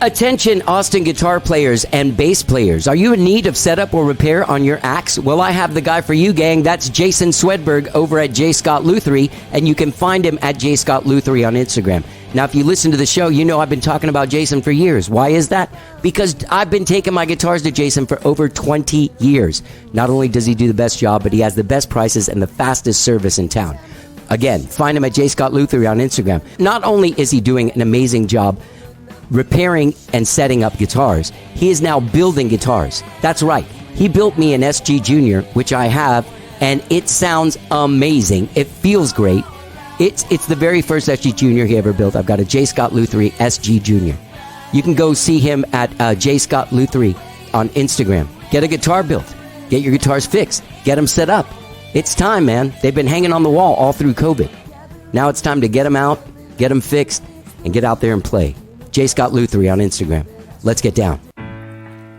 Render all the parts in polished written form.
Attention Austin guitar players and bass players. Are you in need of setup or repair on your axe? Well, I have the guy for you, gang. That's Jason Swedberg over at J. Scott Lutherie, and you can find him at J. Scott Lutherie on Instagram. Now, if you listen to the show, you know I've been talking about Jason for years. Why is that? Because I've been taking my guitars to Jason for over 20 years. Not only does he do the best job, but he has the best prices and the fastest service in town. Again, find him at J. Scott Lutherie on Instagram. Not only is he doing an amazing job repairing and setting up guitars, he is now building guitars. That's right. He built me an SG Junior, which I have, and it sounds amazing. It feels great. It's the very first SG Junior he ever built. I've got a J. Scott Lutherie SG Junior. You can go see him at J. Scott Lutherie on Instagram. Get a guitar built. Get your guitars fixed. Get them set up. It's time, man. They've been hanging on the wall all through COVID. Now it's time to get them out, get them fixed, and get out there and play. J. Scott Lutherie on Instagram. Let's get down.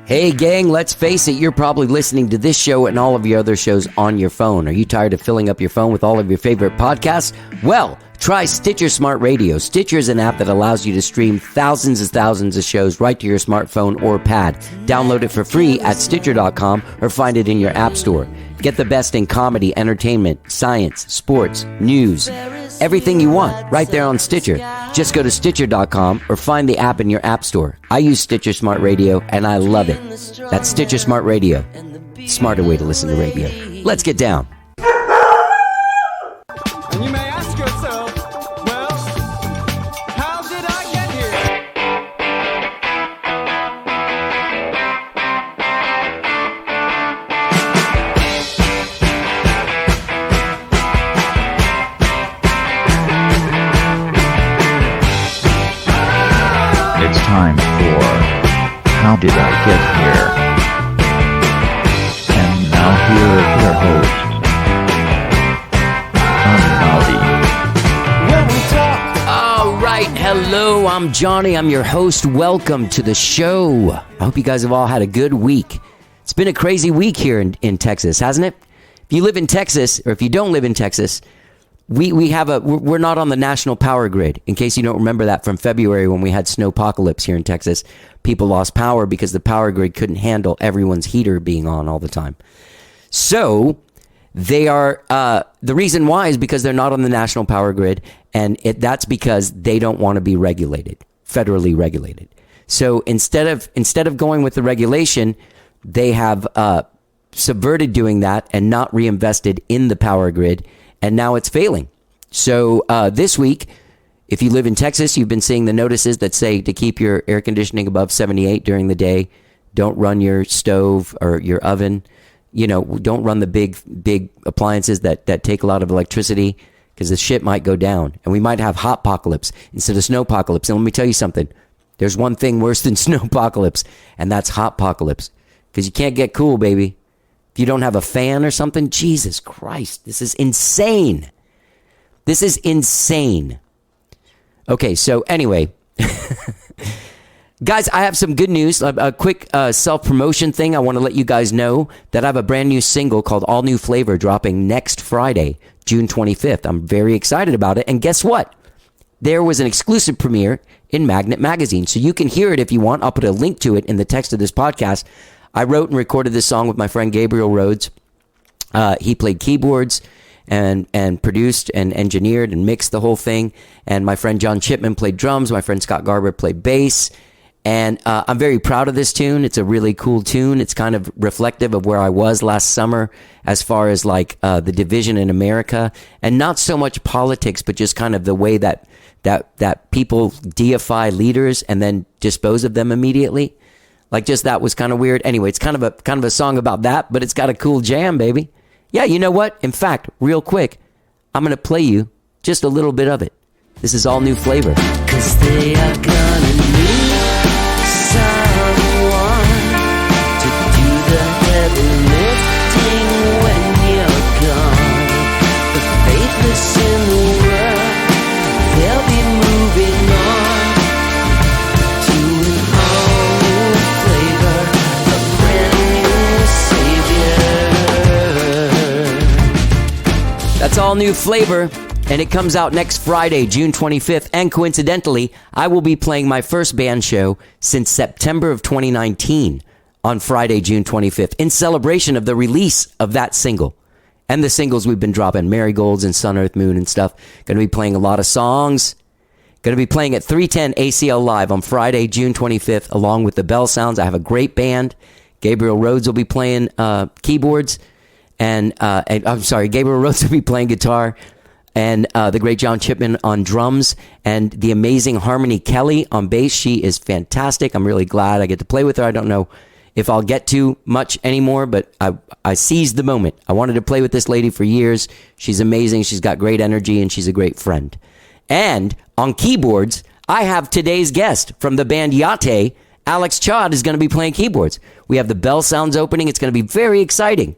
Hey, gang, let's face it. You're probably listening to this show and all of your other shows on your phone. Are you tired of filling up your phone with all of your favorite podcasts? Well, try Stitcher Smart Radio. Stitcher is an app that allows you to stream thousands of shows right to your smartphone or pad. Download it for free at Stitcher.com or find it in your app store. Get the best in comedy, entertainment, science, sports, news, everything you want right there on Stitcher. Just go to Stitcher.com or find the app in your app store. I use Stitcher Smart Radio and I love it. That's Stitcher Smart Radio. Smarter way to listen to radio. Let's get down. And you may ask yourself, well, how did I get here? It's time for How Did I Get Here? And now here is your host, All right, hello, I'm Johnny. I'm your host. Welcome to the show. I hope you guys have all had a good week. It's been a crazy week here in Texas, hasn't it? If you live in Texas, or if you don't live in Texas, we're not on the national power grid. In case you don't remember that from February when we had snowpocalypse here in Texas, people lost power because the power grid couldn't handle everyone's heater being on all the time. So they are, the reason why is because they're not on the national power grid, and that's because they don't want to be regulated, federally regulated. So instead of going with the regulation, they have subverted doing that and not reinvested in the power grid, and now it's failing. So this week, if you live in Texas, you've been seeing the notices that say to keep your air conditioning above 78 during the day. Don't run your stove or your oven. You know, don't run the big appliances that take a lot of electricity, because the shit might go down and we might have hot-pocalypse instead of snowpocalypse. And let me tell you something. There's one thing worse than snowpocalypse, and that's hot-pocalypse, because you can't get cool, baby. If you don't have a fan or something, Jesus Christ, this is insane. This is insane. Okay, so anyway, guys, I have some good news. A quick self-promotion thing. I want to let you guys know that I have a brand new single called All New Flavor dropping next Friday, June 25th. I'm very excited about it. And guess what? There was an exclusive premiere in Magnet Magazine. So you can hear it if you want. I'll put a link to it in the text of this podcast. I wrote and recorded this song with my friend Gabriel Rhodes. He played keyboards and produced and engineered and mixed the whole thing. And my friend John Chipman played drums. My friend Scott Garber played bass. And I'm very proud of this tune. It's a really cool tune. It's kind of reflective of where I was last summer as far as like the division in America, and not so much politics, but just kind of the way that people deify leaders and then dispose of them immediately. Like, just that was kind of weird. Anyway, it's kind of a song about that, but it's got a cool jam, baby. Yeah, you know what? In fact, real quick, I'm going to play you just a little bit of it. This is All New Flavor. 'Cause they are gonna need someone to do the heavy lifting when you're gone. The faithless in the world, they'll be moving on to an all-new flavor, a brand new savior. That's All New Flavor and it comes out next Friday, June 25th. And coincidentally, I will be playing my first band show since September of 2019 on Friday, June 25th, in celebration of the release of that single. And the singles we've been dropping, Marigolds and Sun, Earth, Moon and stuff. Going to be playing a lot of songs. Going to be playing at 310 ACL Live on Friday, June 25th, along with the Belle Sounds. I have a great band. Gabriel Rhodes will be playing keyboards. And I'm sorry, Gabriel Rhodes will be playing guitar. And the great John Chipman on drums. And the amazing Harmony Kelly on bass. She is fantastic. I'm really glad I get to play with her. I don't know if I'll get to much anymore, but I seized the moment. I wanted to play with this lady for years. She's amazing. She's got great energy, and she's a great friend. And on keyboards, I have today's guest from the band Yatte. Alex Chod is going to be playing keyboards. We have the Belle Sounds opening. It's going to be very exciting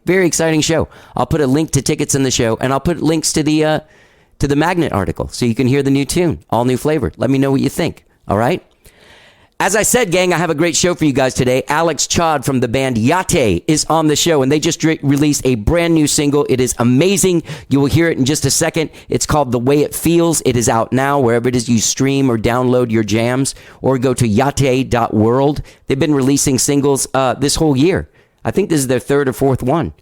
show. I'll put a link to tickets in the show, and I'll put links to the Magnet article so you can hear the new tune, all new flavor. Let me know what you think. All right. As I said, gang, I have a great show for you guys today. Alex Chod from the band Yatte is on the show, and they just released a brand new single. It is amazing. You will hear it in just a second. It's called The Way It Feels. It is out now wherever it is you stream or download your jams, or go to YATTE.world. They've been releasing singles this whole year. I think this is their third or fourth one.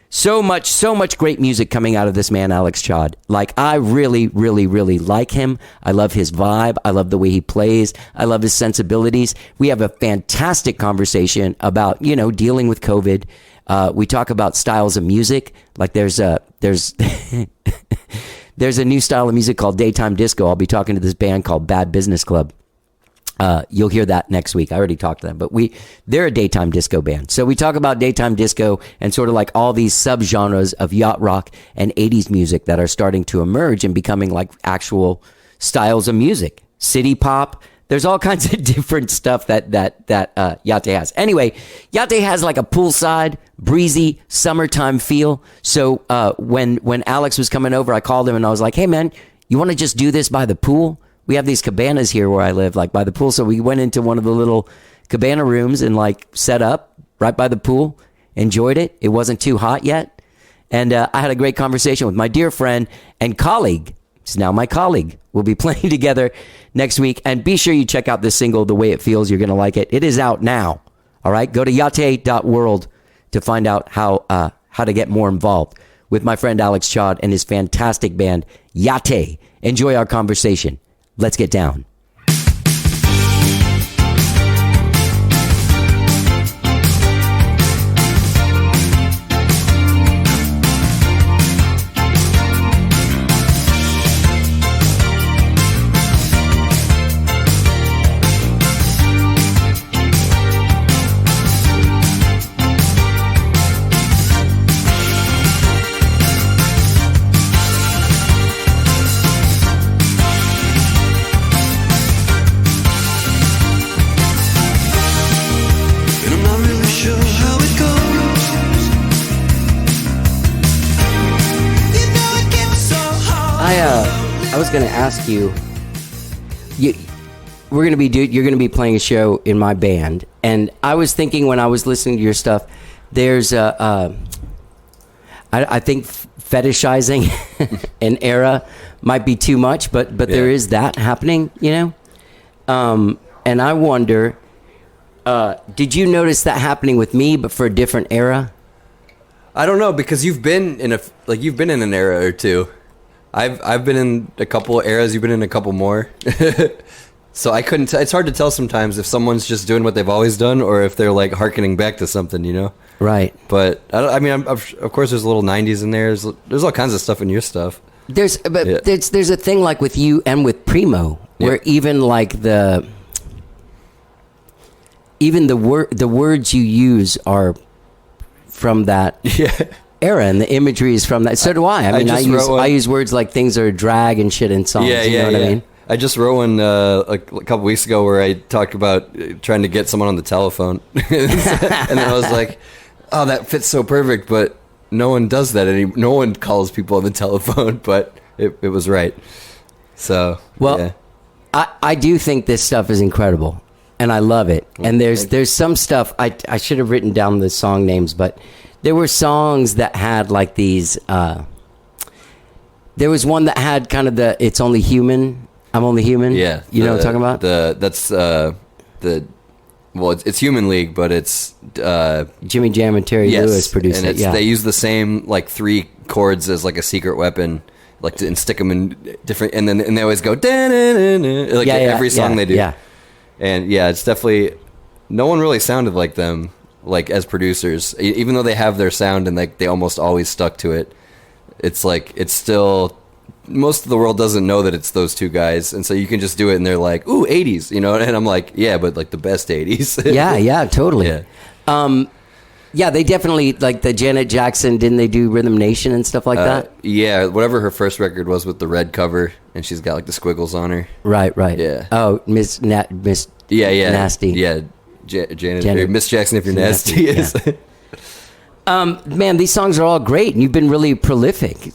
So much great music coming out of this man, Alex Chod. Like, I really like him. I love his vibe. I love the way he plays. I love his sensibilities. We have a fantastic conversation about, dealing with COVID. We talk about styles of music. Like there's there's a new style of music called daytime disco. I'll be talking to this band called Bad Business Club. You'll hear that next week. I already talked to them, but they're a daytime disco band. So we talk about daytime disco and sort of like all these subgenres of yacht rock and 80s music that are starting to emerge and becoming like actual styles of music. City pop. There's all kinds of different stuff that Yatte has. Anyway, Yatte has like a poolside, breezy, summertime feel. So when Alex was coming over, I called him and I was like, hey man, you want to just do this by the pool? We have these cabanas here where I live, like by the pool. So we went into one of the little cabana rooms and like set up right by the pool, enjoyed it. It wasn't too hot yet. And I had a great conversation with my dear friend and colleague. He's now my colleague. We'll be playing together next week. And be sure you check out this single, The Way It Feels. You're going to like it. It is out now. All right. Go to yatte.world to find out how to get more involved with my friend Alex Chod and his fantastic band, Yatte. Enjoy our conversation. Let's get down. I was going to ask you, you're going to be playing a show in my band, and I was thinking when I was listening to your stuff, there's I think fetishizing an era might be too much, but there is that happening, and I wonder, did you notice that happening with me, but for a different era? I don't know, because you've been in an era or two. I've been in a couple eras. You've been in a couple more. So I couldn't. It's hard to tell sometimes if someone's just doing what they've always done or if they're like hearkening back to something, Right. But of course, there's a little '90s in there. There's all kinds of stuff in your stuff. There's a thing like with you and with Primo where even like the words you use are from that. Yeah. Era, and the imagery is from that. So do I. I use words like things are drag and shit in songs. You know what I mean? I just wrote one a couple weeks ago where I talked about trying to get someone on the telephone, and then I was like, "Oh, that fits so perfect," but no one does that anymore. No one calls people on the telephone, but it was right. So I do think this stuff is incredible, and I love it. And there's some stuff I should have written down the song names, but there were songs that had like these There was one that had kind of the "It's only human, I'm only human." Yeah, you know what I'm talking about. It's Human League, but it's Jimmy Jam and Terry Lewis produced and it. Yeah, they use the same like 3 chords as like a secret weapon, like and stick them in different, and they always go da-na-na-na, like every song they do. Yeah, and it's definitely no one really sounded like them, like as producers, even though they have their sound and like they almost always stuck to it. It's like it's still. Most of the world doesn't know that it's those 2 guys, and so you can just do it, and they're like, "Ooh, 80s," you know. And I'm like, "Yeah, but like the best 80s." yeah, totally. Yeah. Yeah, they definitely like the Janet Jackson. Didn't they do Rhythm Nation and stuff like that? Yeah, whatever her first record was with the red cover, and she's got like the squiggles on her. Right. Yeah. Oh, Miss Yeah. Nasty. Yeah, Janet, Miss Jackson, if you're nasty. Yeah. Man, these songs are all great, and you've been really prolific.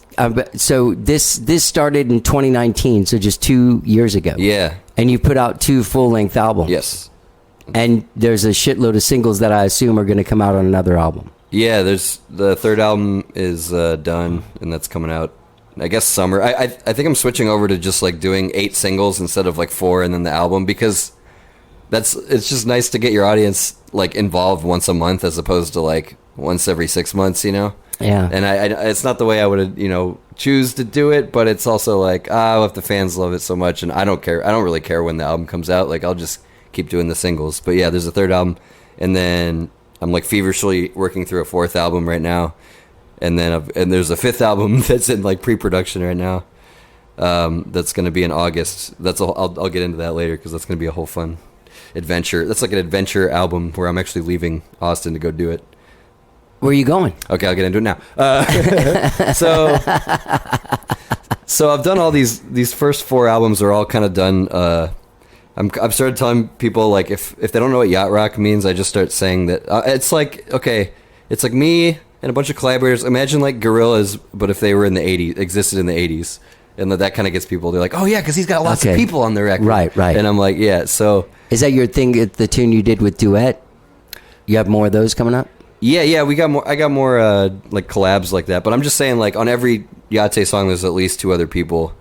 So this started in 2019, so just 2 years ago. Yeah. And you put out 2 full-length albums. Yes. And there's a shitload of singles that I assume are going to come out on another album. Yeah, there's the 3rd album is done, and that's coming out, I guess, summer. I think I'm switching over to just like doing 8 singles instead of like 4 and then the album, because it's just nice to get your audience like involved once a month as opposed to like once every 6 months, you know? Yeah. And I it's not the way I would, choose to do it, but it's also like, if the fans love it so much, and I don't care. I don't really care when the album comes out. Like, I'll just keep doing the singles. But yeah, there's a 3rd album, and then I'm like feverishly working through a 4th album right now. And then and there's a 5th album that's in like pre-production right now. That's going to be in August. I'll get into that later, because that's going to be a whole fun adventure. That's like an adventure album where I'm actually leaving Austin to go do it. Where are you going? Okay, I'll get into it now. So I've done all these first 4 albums are all kind of done. I've started telling people, like, if they don't know what Yacht Rock means, I just start saying that it's like, okay, it's like me and a bunch of collaborators. Imagine like Gorillaz, but if they were in the 80s, existed in the 80s. And that kind of gets people. They're like, oh yeah, because he's got lots of people on the record. Right. And I'm like, yeah. So is that your thing? The tune you did with Duet? You have more of those coming up? Yeah, we got more. I got more like collabs like that. But I'm just saying, like, on every Yatte song, there's at least 2 other people,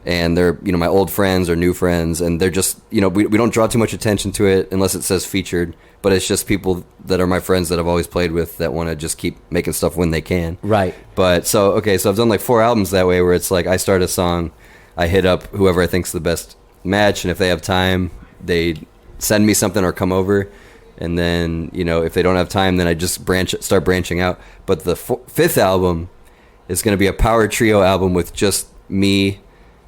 and they're my old friends or new friends, and they're just we don't draw too much attention to it unless it says featured. But it's just people that are my friends that I've always played with that want to just keep making stuff when they can. Right. But so I've done like 4 albums that way, where it's like I start a song, I hit up whoever I think's the best match, and if they have time, they send me something or come over. And then, if they don't have time, then I just start branching out. But the 5th album is going to be a power trio album with just me,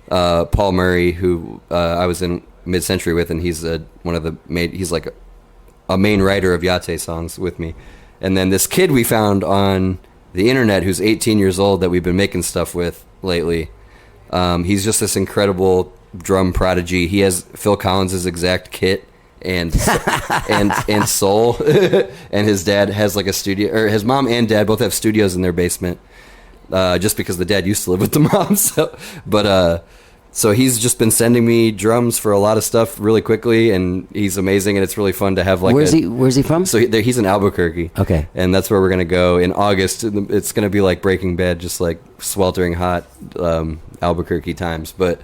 Paul Murray, who I was in Mid-Century with, and he's he's like a main writer of Yatte songs with me. And then this kid we found on the internet who's 18 years old that we've been making stuff with lately. He's just this incredible drum prodigy. He has Phil Collins' exact kit. And soul, and his dad has like a studio, or his mom and dad both have studios in their basement, just because the dad used to live with the mom. So he's just been sending me drums for a lot of stuff really quickly, and he's amazing, and it's really fun to have like. Where's he from? So he's in Albuquerque. Okay, and that's where we're gonna go in August. It's gonna be like Breaking Bad, just like sweltering hot Albuquerque times, but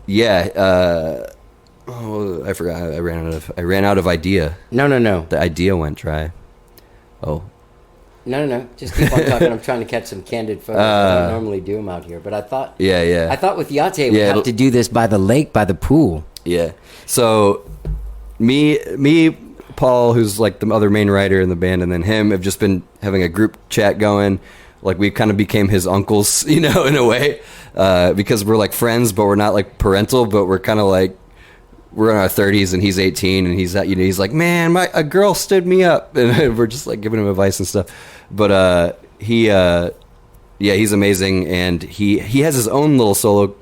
yeah. Oh, I forgot. I ran out of idea. No. The idea went dry. Oh. No. Just keep on talking. I'm trying to catch some candid photos. I don't normally do them out here, but I thought. Yeah. I thought with Yatte we'd have to do this by the lake, by the pool. Yeah. So, me, Paul, who's like the other main writer in the band, and then him have just been having a group chat going. Like, we kind of became his uncles, in a way, because we're like friends, but we're not like parental, but we're kind of like. We're in our 30s and he's 18, and he's like, man, a girl stood me up, and we're just like giving him advice and stuff. But he's amazing, and he has his own little solo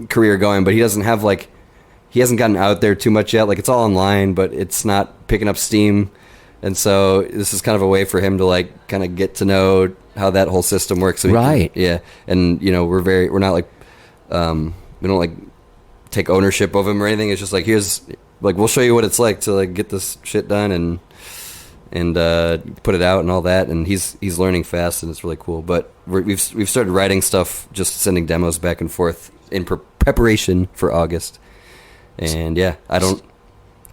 career going, but he hasn't gotten out there too much yet. Like, it's all online, but it's not picking up steam, and so this is kind of a way for him to like kind of get to know how that whole system works. So right. And we're not like we don't like take ownership of him or anything. It's just like, we'll show you what it's like to like get this shit done, and put it out and all that. And he's learning fast, and it's really cool. But we've started writing stuff, just sending demos back and forth in preparation for August. And yeah, I don't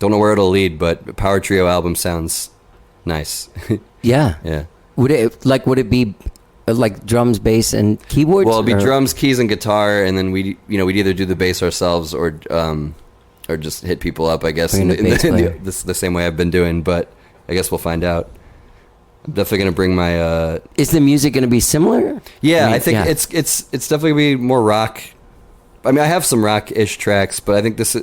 know where it'll lead, but Power Trio album sounds nice. Yeah. Yeah. Would it be like drums, bass, and keyboards? Well, it'd be drums, keys, and guitar, and then we'd either do the bass ourselves or just hit people up, I guess, the same way I've been doing. But I guess we'll find out. I'm definitely gonna bring my. Is the music gonna be similar? Yeah, I think it's definitely gonna be more rock. I mean, I have some rock-ish tracks, but I think this,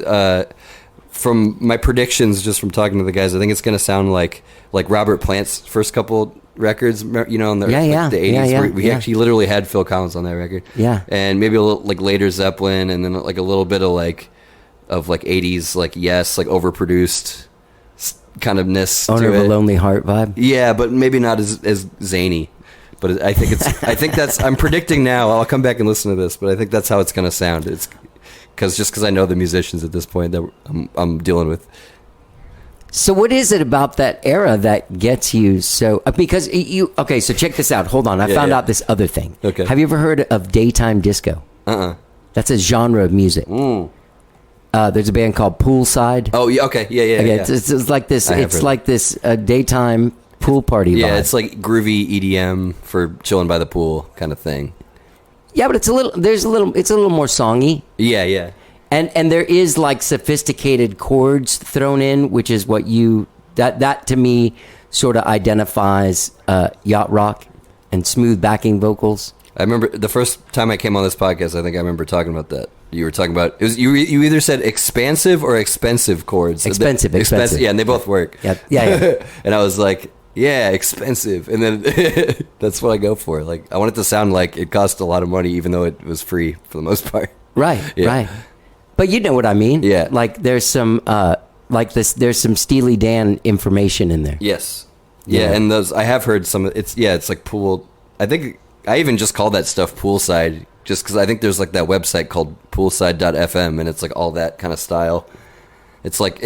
from my predictions, just from talking to the guys, I think it's going to sound like Robert Plant's first couple records, in the 80s. Yeah, we actually literally had Phil Collins on that record. Yeah. And maybe a little, like, later Zeppelin, and then, like, a little bit of 80s, like, Yes, like, overproduced kind of ness Owner to of it. a Lonely Heart vibe. Yeah, but maybe not as zany. But I think that's. I'm predicting now. I'll come back and listen to this, but I think that's how it's going to sound. It's because I know the musicians at this point that I'm dealing with. So what is it about that era that gets you so? Because you okay? So check this out. Hold on. I found out this other thing. Okay. Have you ever heard of daytime disco? That's a genre of music. There's a band called Poolside. Oh yeah. Okay. Yeah. It's like this. It's like this daytime pool party vibe. Yeah, it's like groovy EDM for chilling by the pool kind of thing. Yeah, but it's a little more songy. Yeah. And there is like sophisticated chords thrown in, which is what that to me sort of identifies yacht rock and smooth backing vocals. I remember the first time I came on this podcast, I think I remember talking about that. You were talking about you either said expansive or expensive chords. Expensive. Yeah, and they both work. Yeah. And I was like, yeah, expensive. And then that's what I go for. Like, I want it to sound like it cost a lot of money, even though it was free for the most part. Right. But you know what I mean? Yeah. Like there's some there's some Steely Dan information in there. Yes. Yeah, and those I have heard some. It's like pool. I think I even just call that stuff poolside, just because I think there's like that website called poolside.fm, and it's like all that kind of style. It's like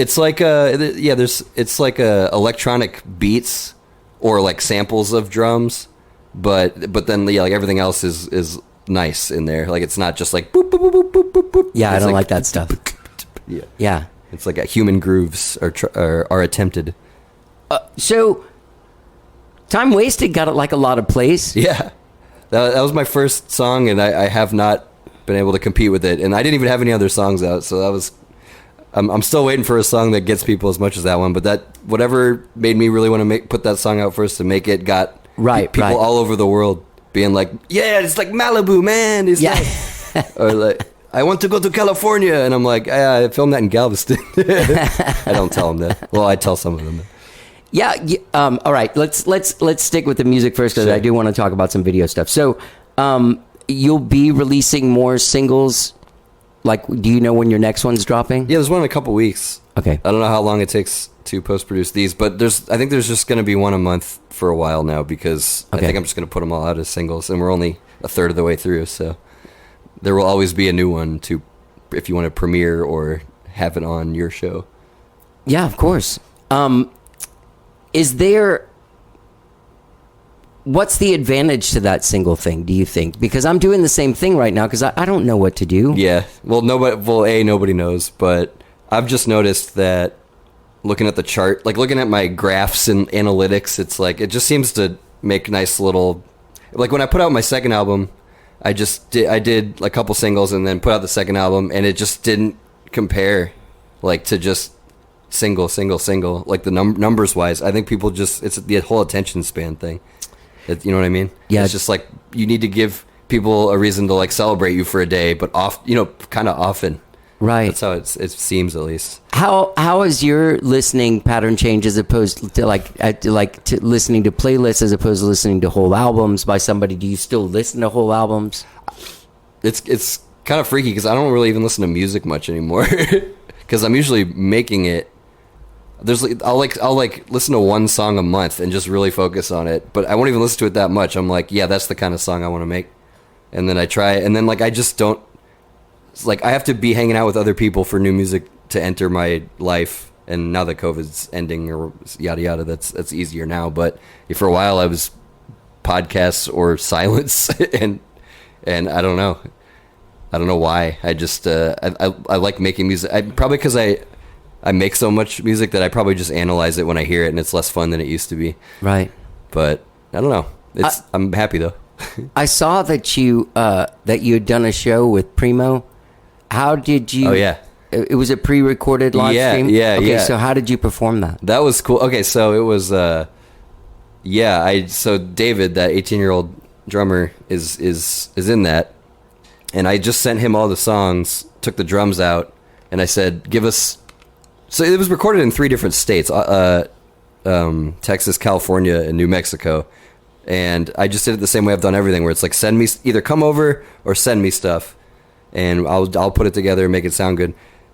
electronic beats or like samples of drums, but then like everything else is nice in there. Like it's not just like boop boop boop boop boop boop. Yeah, It's I don't like that stuff. Yeah. It's like human grooves are attempted. So, Time Wasted got like a lot of plays. Yeah, that was my first song, and I have not been able to compete with it. And I didn't even have any other songs out, so that was. I'm still waiting for a song that gets people as much as that one. But that whatever made me really want to put that song out first to make it got people all over the world being like, yeah, it's like Malibu, man. It's like, or like, I want to go to California, and I'm like, I filmed that in Galveston. I don't tell them that. Well, I tell some of them that. Yeah. All right. Let's stick with the music first, because I do want to talk about some video stuff. So, you'll be releasing more singles. Like, do you know when your next one's dropping? Yeah, there's one in a couple weeks. Okay. I don't know how long it takes to post-produce these, but I think there's just going to be one a month for a while now, because I think I'm just going to put them all out as singles, and we're only a third of the way through, so there will always be a new one if you want to premiere or have it on your show. Yeah, of course. What's the advantage to that single thing, do you think? Because I'm doing the same thing right now, because I don't know what to do. Yeah. Well, nobody knows, but I've just noticed that looking at the chart, like looking at my graphs and analytics, it's like, it just seems to make nice little, like when I put out my second album, I did a couple singles and then put out the second album, and it just didn't compare like to just single, like the numbers wise. I think people it's the whole attention span thing. You know what I mean? Yeah. It's just like you need to give people a reason to like celebrate you for a day, but kind of often. Right. That's how it seems, at least. How has your listening pattern changed as opposed to to listening to playlists as opposed to listening to whole albums by somebody? Do you still listen to whole albums? It's kind of freaky, because I don't really even listen to music much anymore, because I'm usually making it. I'll listen to one song a month and just really focus on it, but I won't even listen to it that much. I'm like, yeah, that's the kind of song I want to make, and then I try, and then like I just don't. It's like I have to be hanging out with other people for new music to enter my life, And now that COVID's ending or yada yada, that's easier now. But for a while, I was podcasts or silence, and I don't know. I don't know why. I just I like making music. Probably because I make so much music that I probably just analyze it when I hear it, and it's less fun than it used to be. Right. But I don't know. I'm happy though. I saw that you had done a show with Primo. How did you? Oh yeah. It was a pre-recorded live stream? Yeah. Okay, so how did you perform that? That was cool. Okay, so it was so David, that 18-year-old drummer, is in that. And I just sent him all the songs, took the drums out, and I said, give us... So it was recorded in 3 different states, Texas, California, and New Mexico. And I just did it the same way I've done everything, where it's like, send me... Either come over or send me stuff, and I'll put it together and make it sound good.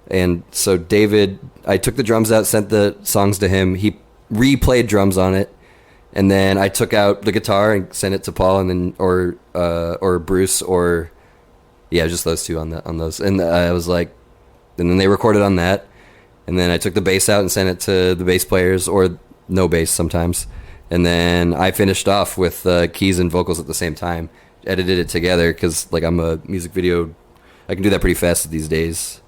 And so David, I took the drums out, sent the songs to him. He replayed drums on it. And then I took out the guitar and sent it to Paul, and then or Bruce, or... Yeah, just those two on those. And I was like, and then they recorded on that. And then I took the bass out and sent it to the bass players, or no bass sometimes. And then I finished off with keys and vocals at the same time. Edited it together because, like, I'm a music video. I can do that pretty fast these days.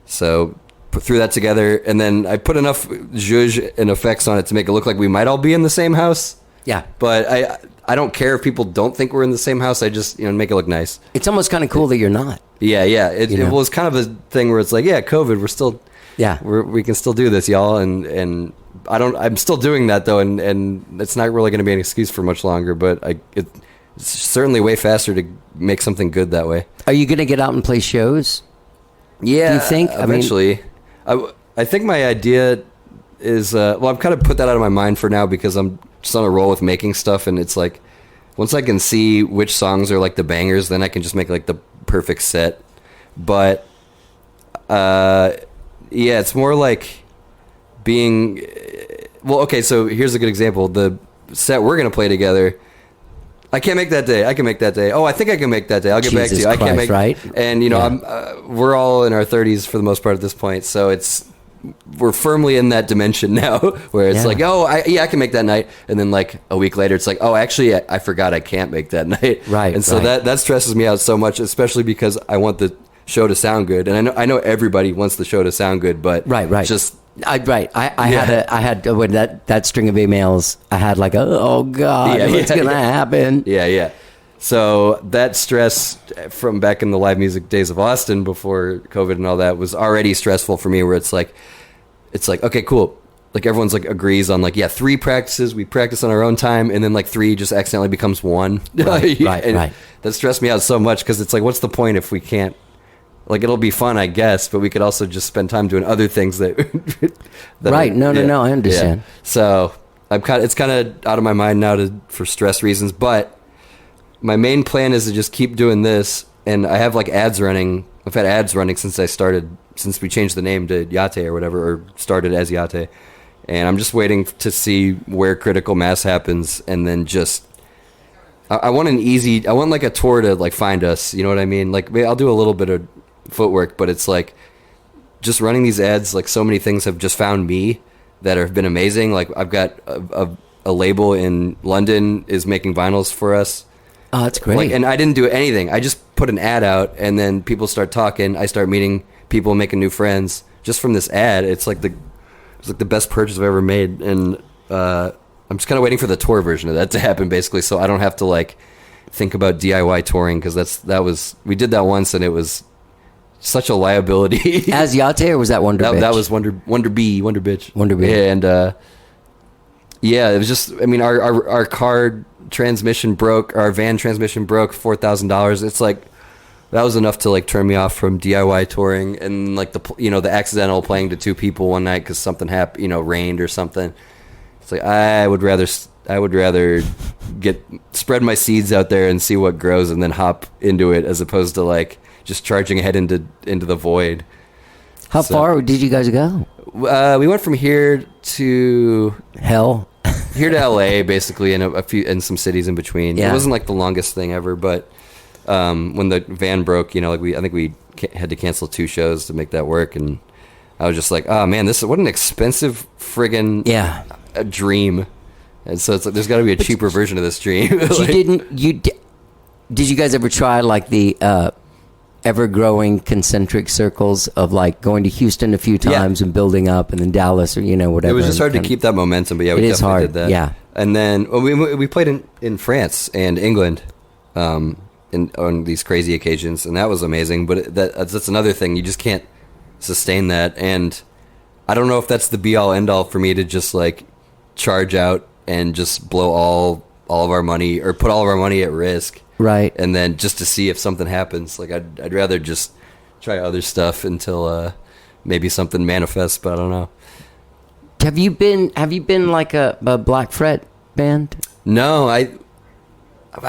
So threw that together, and then I put enough zhuzh and effects on it to make it look like we might all be in the same house. Yeah. But I don't care if people don't think we're in the same house. I just, make it look nice. It's almost kind of cool that you're not. Yeah. It was kind of a thing where it's like, yeah, COVID, we're still... Yeah, we can still do this, y'all, and I'm still doing that though, and it's not really going to be an excuse for much longer. But it's certainly way faster to make something good that way. Are you going to get out and play shows? Yeah, do you think eventually? I think my idea is I've kind of put that out of my mind for now because I'm just on a roll with making stuff, and it's like once I can see which songs are like the bangers, then I can just make like the perfect set. But yeah, it's more like being... Well, okay, so here's a good example. The set we're going to play together, I can't make that day. I can make that day. Oh, I think I can make that day. I'll get back to you. Christ, I can't make... Right? And, we're all in our 30s for the most part at this point, so we're firmly in that dimension now where it's like, oh, I can make that night. And then like a week later, it's like, oh, actually, I forgot I can't make that night. Right. And so that stresses me out so much, especially because I want the show to sound good, and I know everybody wants the show to sound good, but right, just I had when that string of emails, I had like, oh god, what's gonna happen? Yeah. So that stress from back in the live music days of Austin before COVID and all that was already stressful for me. Where it's like, okay, cool. Like everyone's like agrees on like 3 practices. We practice on our own time, and then like 3 just accidentally becomes 1. Right. That stressed me out so much because it's like, what's the point if we can't? Like, it'll be fun, I guess, but we could also just spend time doing other things that... right. No, I understand. Yeah. So it's kind of out of my mind now for stress reasons, but my main plan is to just keep doing this, and I have like ads running. I've had ads running since we changed the name to Yatte or whatever, or started as Yatte, and I'm just waiting to see where critical mass happens, and then just... I want like a tour to like find us, you know what I mean? Like, I'll do a little bit of footwork, but it's like just running these ads, like so many things have just found me that have been amazing. Like I've got a label in London is making vinyls for us. Oh, that's great. Like, and I didn't do anything. I just put an ad out, and then people start talking. I start meeting people, making new friends just from this ad. It's like the best purchase I've ever made, and I'm just kind of waiting for the tour version of that to happen, basically, so I don't have to like think about DIY touring, because we did that once, and it was such a liability. As Yatte, or was that Wonder Bitch? That was Wonder Bitch. Wonder Bitch. Yeah, and it was just, I mean, our car transmission broke, our van transmission broke, $4,000. It's like, that was enough to like turn me off from DIY touring, and like the accidental playing to 2 people one night because something happened, rained or something. It's like, I would rather spread my seeds out there and see what grows, and then hop into it, as opposed to like just charging ahead into the void. How far did you guys go? We went from here to hell, here to LA, basically, and a few and some cities in between. Yeah. It wasn't like the longest thing ever, but when the van broke, I think we had to cancel 2 shows to make that work, and I was just like, oh man, what an expensive friggin' a dream. And so it's like, there's got to be a cheaper version of this dream. But did you guys ever try like the ever-growing concentric circles of like going to Houston a few times and building up, and then Dallas or whatever? It was just hard to keep that momentum, but yeah, we definitely did that. Yeah, and then we played in France and England, on these crazy occasions, and that was amazing. But that's another thing, you just can't sustain that, and I don't know if that's the be-all end-all for me to just like charge out and just blow all of our money or put all of our money at risk. Right. And then just to see if something happens. Like I'd rather just try other stuff until maybe something manifests, but I don't know. Have you been like a Black Fret band? No, I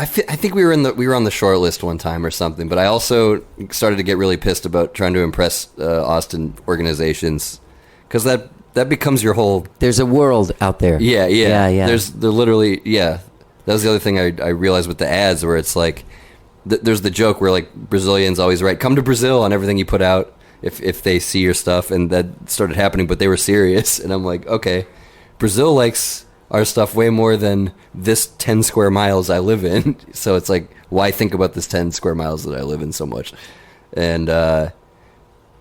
think we were on the short list one time or something, but I also started to get really pissed about trying to impress Austin organizations, cuz that becomes your whole... There's a world out there. Yeah. Yeah. They're literally, that was the other thing I realized with the ads, where it's like, there's the joke where like Brazilians always write, come to Brazil on everything you put out if they see your stuff, and that started happening, but they were serious. And I'm like, okay, Brazil likes our stuff way more than this 10 square miles I live in. So it's like, why think about this 10 square miles that I live in so much? And I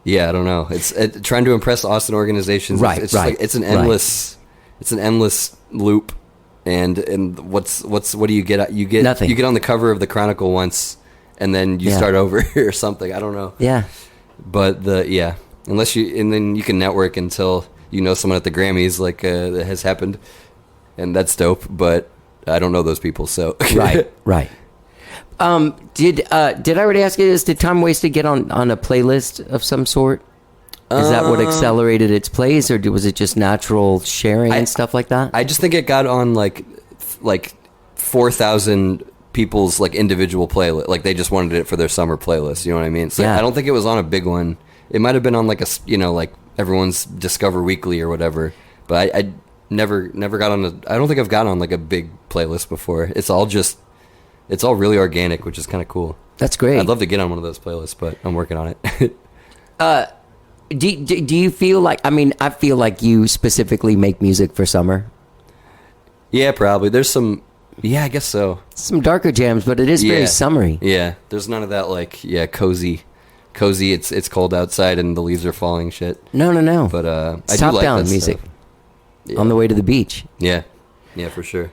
don't know. It's trying to impress Austin organizations. Right, it's right. Like, it's an endless loop. And what do you get? You get nothing. You get on the cover of the Chronicle once, and then you start over or something. I don't know. Yeah. But unless and then you can network until you know someone at the Grammys, like that has happened, and that's dope. But I don't know those people, so right. Did I already ask you this? Did Time Wasted get on a playlist of some sort? Is that what accelerated its plays, or was it just natural sharing and stuff like that? I just think it got on like 4,000 people's like individual playlist. Like they just wanted it for their summer playlist. You know what I mean? So I don't think it was on a big one. It might have been on like like everyone's Discover Weekly or whatever. But I never got on I don't think I've gotten on like a big playlist before. It's all really organic, which is kind of cool. That's great. I'd love to get on one of those playlists, but I'm working on it. Do you feel like, I feel like you specifically make music for summer? Yeah, probably. There's some, I guess so. Some darker jams, but it is very summery. Yeah, there's none of that cozy, it's cold outside and the leaves are falling shit. No. But it's I do top like down that music. stuff. On the way to the beach. Yeah, for sure.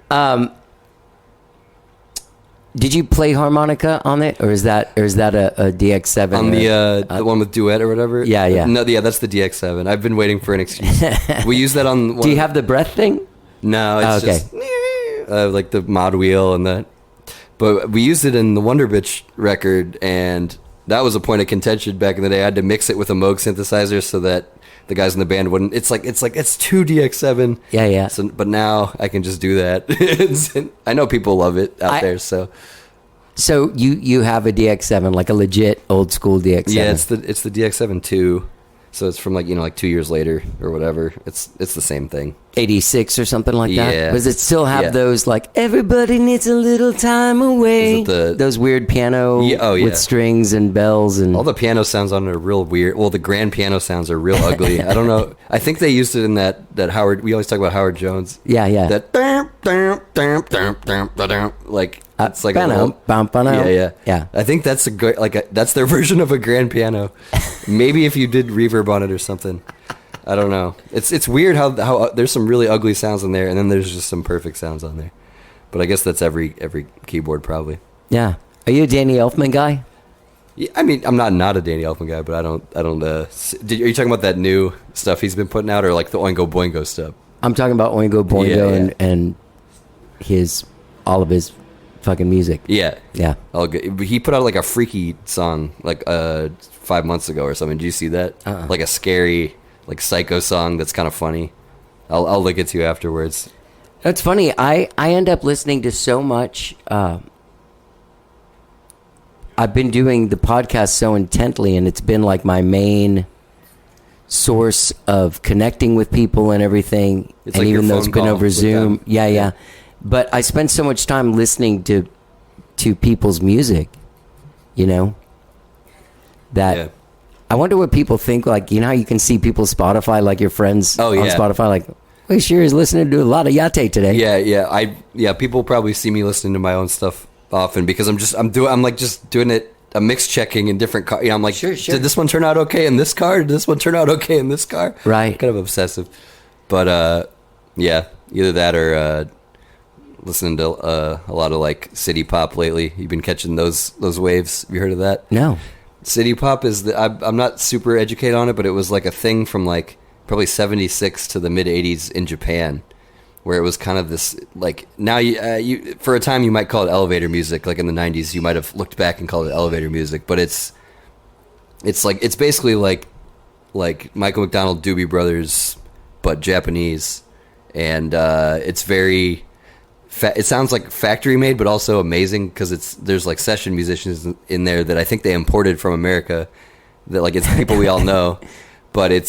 Did you play harmonica on it, or is that a DX7? On the one with duet or whatever? Yeah. No, that's the DX7. I've been waiting for an excuse. We use that on... Do you have the breath thing? No, it's just... like the mod wheel and that. But we used it in the Wonder Bitch record, and that was a point of contention back in the day. I had to mix it with a Moog synthesizer so that the guys in the band wouldn't... It's too DX7. Yeah. So, but now I can just do that. I know people love it out there, so... So you have a DX7, like a legit old school DX7. Yeah, it's the DX7 II. So it's from 2 years later or whatever. It's the same thing. 86 or something like that. Yeah. Does it still have those everybody needs a little time away? Those weird piano with strings and bells and all the piano sounds on are real weird. Well, the grand piano sounds are real ugly. I don't know. I think they used it in that Howard. We always talk about Howard Jones. Yeah. That it's like Yeah. I think that's a great that's their version of a grand piano. Maybe if you did reverb on it or something. I don't know. It's weird how there's some really ugly sounds in there, and then there's just some perfect sounds on there. But I guess that's every keyboard probably. Yeah. Are you a Danny Elfman guy? Yeah, I'm not a Danny Elfman guy, but I don't. Are you talking about that new stuff he's been putting out, or like the Oingo Boingo stuff? I'm talking about Oingo Boingo and all of his fucking music. Yeah. All good. He put out like a freaky song 5 months ago or something. Did you see that? Like a scary psycho song that's kind of funny. I'll link it to you afterwards. That's funny. I end up listening to so much. I've been doing the podcast so intently, and it's been like my main source of connecting with people and everything. It's and like even your though it's phone been call over with Zoom. them. Yeah. But I spend so much time listening to people's music, that I wonder what people think. Like, you know how you can see people's Spotify, like your friends Oh, on yeah. Spotify, like, well, sure is listening to a lot of Yatte today. Yeah. People probably see me listening to my own stuff often because I'm doing it. I'm mix checking in different car. You know, I'm like, Sure. Did this one turn out okay in this car? Did this one turn out okay in this car? Right. Kind of obsessive, but yeah, either that or listening to a lot of like city pop lately. You've been catching those waves. Have you heard of that? No. City pop is I'm not super educated on it, but it was like a thing from like probably 76 to the mid 80s in Japan, where it was kind of this, like, now you for a time you might call it elevator music. Like in the 90s you might have looked back and called it elevator music, but it's basically like Michael McDonald Doobie Brothers but Japanese, and it's very it sounds like factory made, but also amazing because there's like session musicians in there that I think they imported from America, that like it's people we all know. But it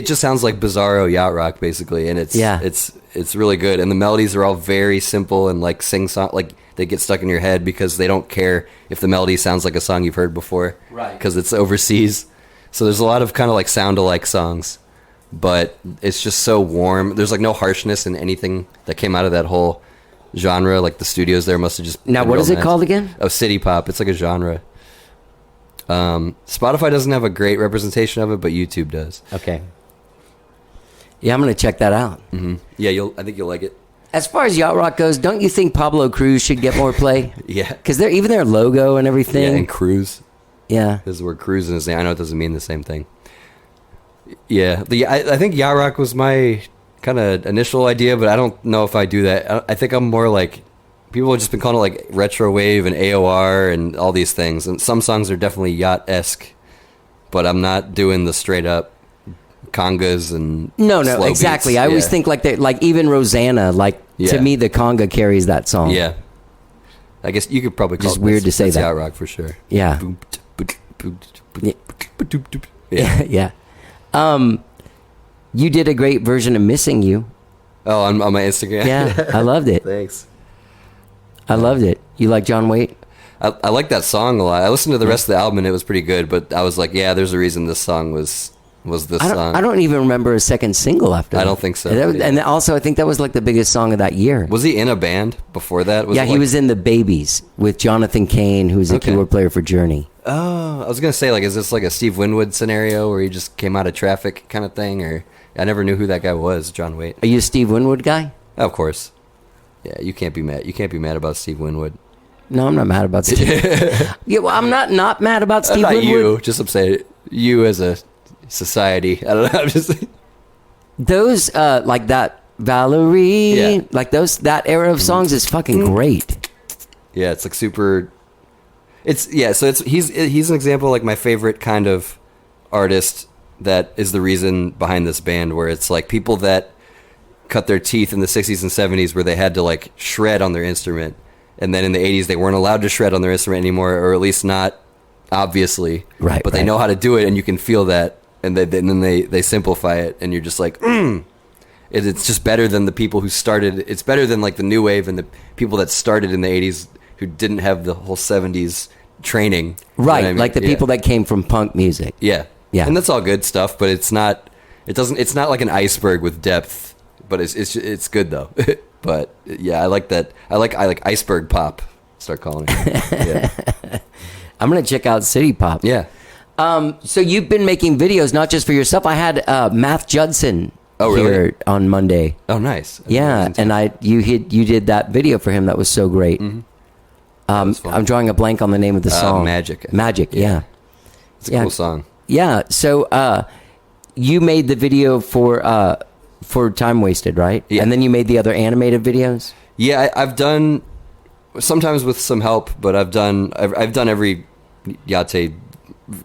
just sounds like bizarro yacht rock basically, and it's really good, and the melodies are all very simple and like sing song, like they get stuck in your head because they don't care if the melody sounds like a song you've heard before, right? Because it's overseas, so there's a lot of kind of like sound alike songs, but it's just so warm. There's like no harshness in anything that came out of that whole genre. Like the studios there must have just Now, what is it called again? Oh, city pop. It's like a genre. Spotify doesn't have a great representation of it, but YouTube does. Okay. Yeah, I'm going to check that out. Mm-hmm. Yeah, I think you'll like it. As far as yacht rock goes, don't you think Pablo Cruz should get more play? Yeah. Because even their logo and everything. Yeah, and cruise. Yeah. There's the word cruise in his name. I know it doesn't mean the same thing. Yeah. I think yacht rock was my kind of initial idea, but I don't know if I do that. I think I'm more like, people have just been calling it like retro wave and AOR and all these things. And some songs are definitely yacht-esque, but I'm not doing the straight up congas and No, slow exactly. beats. I always think like that, like even Rosanna, like to me, the conga carries that song. Yeah. I guess you could probably call Just it weird to say that's that. yacht rock for sure. Yeah. Yeah. Yeah. You did a great version of Missing You. Oh, on my Instagram? Yeah, I loved it. Thanks. I loved it. You like John Waite? I like that song a lot. I listened to the rest of the album and it was pretty good, but I was like, yeah, there's a reason this song was this song. I don't even remember a second single after that. I don't think so. And also, I think that was like the biggest song of that year. Was he in a band before that? He was in The Babies with Jonathan Cain, who's a keyboard player for Journey. Oh, I was going to say, like, is this like a Steve Winwood scenario where he just came out of Traffic kind of thing? Or I never knew who that guy was, John Waite. Are you a Steve Winwood guy? Of course. Yeah, you can't be mad. You can't be mad about Steve Winwood. No, I'm not mad about Steve. Yeah, well, I'm not mad about Steve not Winwood. you, just upset you as a society. I don't know. I'm just Those like that Valerie, Yeah. like that era of songs is fucking great. Yeah, it's like super. He's an example of like my favorite kind of artist that is the reason behind this band, where it's like people that cut their teeth in the 60s and 70s where they had to like shred on their instrument, and then in the 80s they weren't allowed to shred on their instrument anymore, or at least not obviously, Right, but they right. know how to do it, and you can feel that, and then they simplify it, and you're just like it's just better than the people who started. It's better than like the new wave and the people that started in the 80s who didn't have the whole 70s training. You know Right, what I mean? like the people that came from punk music. Yeah. Yeah. And that's all good stuff, but it's not like an iceberg with depth, but it's good though. But yeah, I like that. I like iceberg pop. Start calling it. Yeah. I'm gonna check out City Pop. Yeah. So you've been making videos not just for yourself. I had Math Judson really? here on Monday. Oh, nice. Yeah, and you did that video for him that was so great. Mm-hmm. Fun. I'm drawing a blank on the name of the song. Magic. Magic. Yeah. It's a cool song. Yeah. So you made the video for Time Wasted, right? Yeah. And then you made the other animated videos. Yeah, I've done sometimes with some help, but I've done every Yatte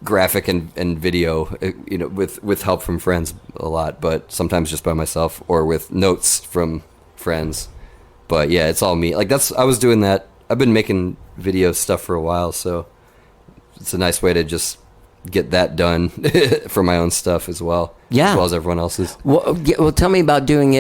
graphic and video, with help from friends a lot, but sometimes just by myself or with notes from friends. But yeah, it's all me. Like I was doing that. I've been making video stuff for a while, so it's a nice way to just get that done for my own stuff as well. Yeah. As well as everyone else's. Well, tell me about doing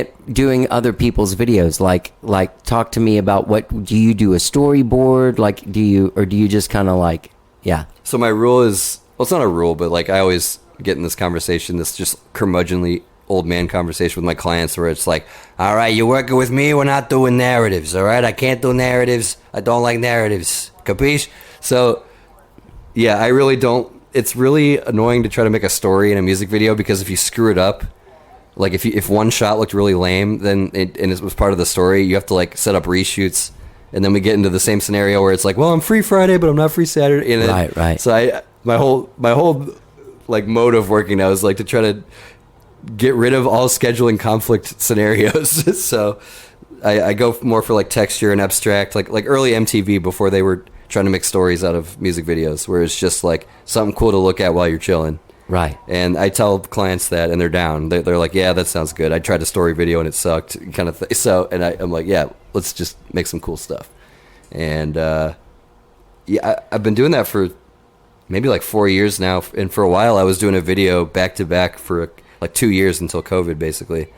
other people's videos. Like talk to me about do you do a storyboard? Like, do you just kind of like, Yeah. So my rule is, well, it's not a rule, but like I always get in this conversation, this just curmudgeonly old man conversation with my clients where it's like, all right, you're working with me, we're not doing narratives, all right? I can't do narratives. I don't like narratives. Capiche? So, yeah, I really don't. It's really annoying to try to make a story in a music video because if you screw it up, like if one shot looked really lame, then it was part of the story, you have to like set up reshoots. And then we get into the same scenario where it's like, well, I'm free Friday, but I'm not free Saturday. And Right. So my whole like mode of working now is like to try to get rid of all scheduling conflict scenarios. So I go more for like texture and abstract, like early MTV before they were trying to make stories out of music videos, where it's just like something cool to look at while you're chilling. Right. And I tell clients that, and they're down. They're like, yeah, that sounds good. I tried a story video and it sucked, kind of thing. So, and I'm like, yeah, let's just make some cool stuff. And yeah, I've been doing that for maybe like 4 years now. And for a while, I was doing a video back to back for like 2 years until COVID, basically.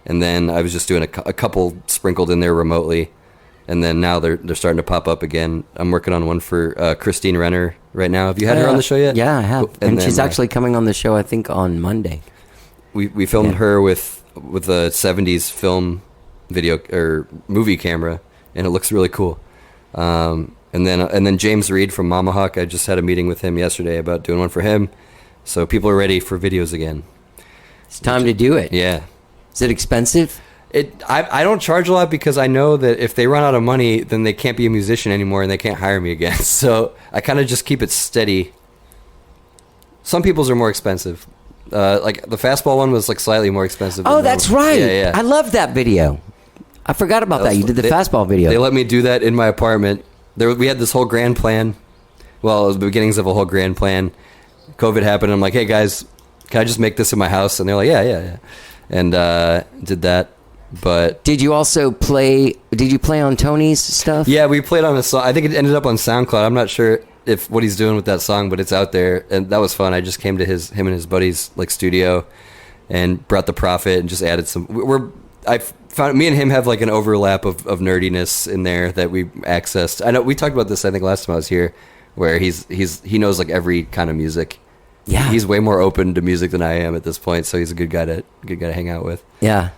And then I was just doing a couple sprinkled in there remotely. And then now they're starting to pop up again. I'm working on one for Christine Renner right now. Have you had her on the show yet? Yeah, I have. And then, she's actually coming on the show, I think, on Monday. We filmed her with a 70s film video or movie camera, and it looks really cool. And then James Reed from Mama Hawk, I just had a meeting with him yesterday about doing one for him. So people are ready for videos again. It's time to do it. Yeah. Is it expensive? I don't charge a lot because I know that if they run out of money, then they can't be a musician anymore and they can't hire me again. So I kind of just keep it steady. Some people's are more expensive. Like the fastball one was like slightly more expensive. Oh, that's right. Yeah. I love that video. I forgot about that. You did the fastball video. They let me do that in my apartment. We had this whole grand plan. Well, it was the beginnings of a whole grand plan. COVID happened. I'm like, hey guys, can I just make this in my house? And they're like, yeah. And did that. But did you also play? Did you play on Tony's stuff? Yeah, we played on a song. I think it ended up on SoundCloud. I'm not sure if what he's doing with that song, but it's out there, and that was fun. I just came to him and his buddies like studio, and brought the Prophet and just added some. I found me and him have like an overlap of nerdiness in there that we accessed. I know we talked about this I think last time I was here, where he knows like every kind of music. Yeah, he's way more open to music than I am at this point, so he's a good guy to hang out with. Yeah.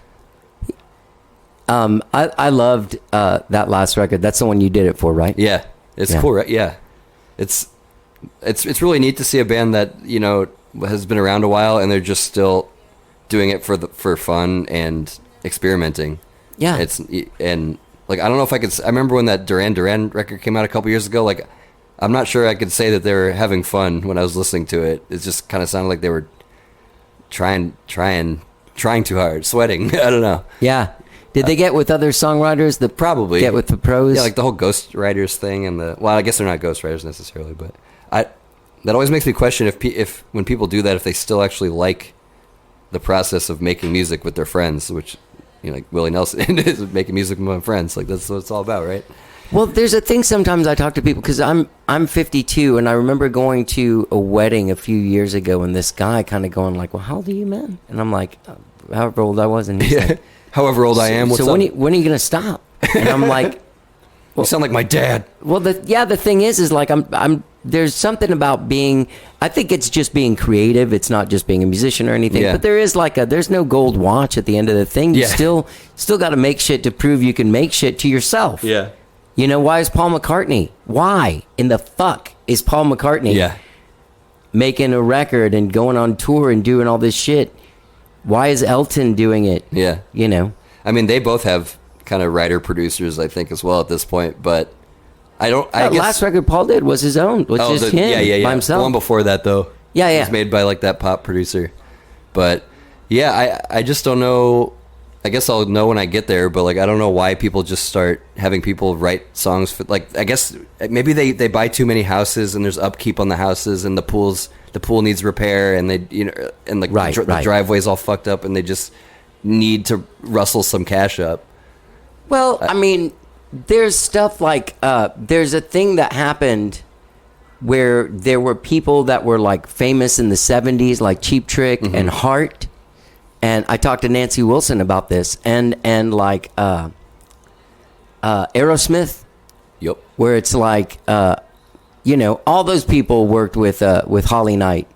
I loved that last record. That's the one you did it for, right? Yeah, it's cool, right? Yeah, it's really neat to see a band that has been around a while and they're just still doing it for fun and experimenting. Yeah, and like I don't know if I could. I remember when that Duran Duran record came out a couple years ago. Like I'm not sure I could say that they were having fun when I was listening to it. It just kind of sounded like they were trying too hard, sweating. I don't know. Yeah. Did they get with other songwriters? Probably get with the pros. Yeah, like the whole ghost writers thing, and I guess they're not ghost writers necessarily, but that always makes me question if when people do that, if they still actually like the process of making music with their friends, which like Willie Nelson is making music with my friends. Like that's what it's all about, right? Well, there's a thing sometimes I talk to people because I'm 52, and I remember going to a wedding a few years ago, and this guy kind of going like, "Well, how old are you, man?" And I'm like, "However old I was," and he's like, however old I am. What's so up? when are you gonna stop? And I'm like, you sound like my dad. Well, the thing is like I'm there's something about being. I think it's just being creative. It's not just being a musician or anything. Yeah. But there is there's no gold watch at the end of the thing. You Yeah. still got to make shit to prove you can make shit to yourself. Yeah. Why is Paul McCartney? Why in the fuck is Paul McCartney Yeah. making a record and going on tour and doing all this shit? Why is Elton doing it? Yeah. I mean, they both have kind of writer producers, I think, as well at this point. But I guess last record Paul did was his own, was just him by himself. The one before that, though, Yeah. was made by like that pop producer. But yeah, I just don't know. I guess I'll know when I get there. But like, I don't know why people just start having people write songs for. Like, I guess maybe they buy too many houses and there's upkeep on the houses and the pool needs repair and they and like the driveway's all fucked up and they just need to rustle some cash up. Well, I mean, there's stuff like there's a thing that happened where there were people that were like famous in the 70s, like Cheap Trick and Heart, and I talked to Nancy Wilson about this, and like Aerosmith, Yep. where it's like you know, all those people worked with Holly Knight,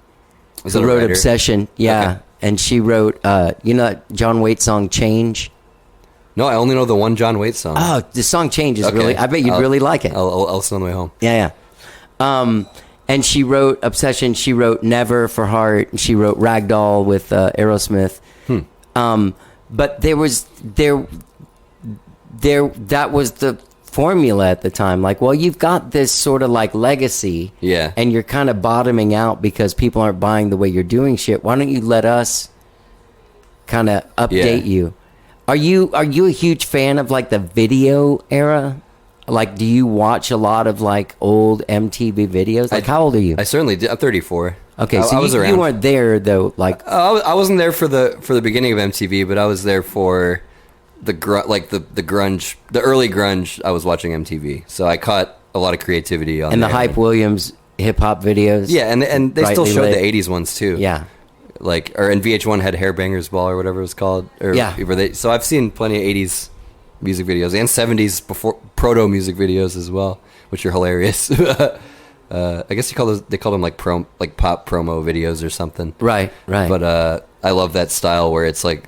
Is who that a wrote writer? Obsession. Yeah. Okay. And she wrote, you know that John Waite song, Change? No, I only know the one John Waite song. Oh, the song Change is Okay. really, I bet you'd I'll- really like it. I'll listen on the way home. Yeah. And she wrote Obsession. She wrote Never for Heart. And she wrote Ragdoll with Aerosmith. But that was the formula at the time. Like, well, you've got this sort of like legacy. Yeah. And you're kind of bottoming out because people aren't buying the way you're doing shit. Why don't you let us kind of update you? Are you a huge fan of like the video era? Like, do you watch a lot of like old MTV videos? Like, how old are you? I certainly did. I'm 34. Okay, I so was you around. weren't there though. Like, I wasn't there for the beginning of MTV, but I was there for the grunge, the early grunge. I was watching MTV, so I caught a lot of creativity on and the there. Hype Williams hip hop videos. Yeah, and they still Brightly showed lit. the '80s ones too. Yeah. And VH1 had Hairbangers Ball or whatever it was called. So I've seen plenty of '80s music videos and '70s before proto music videos as well, which are hilarious. I guess they call them like pop promo videos or something. Right. But I love that style where it's like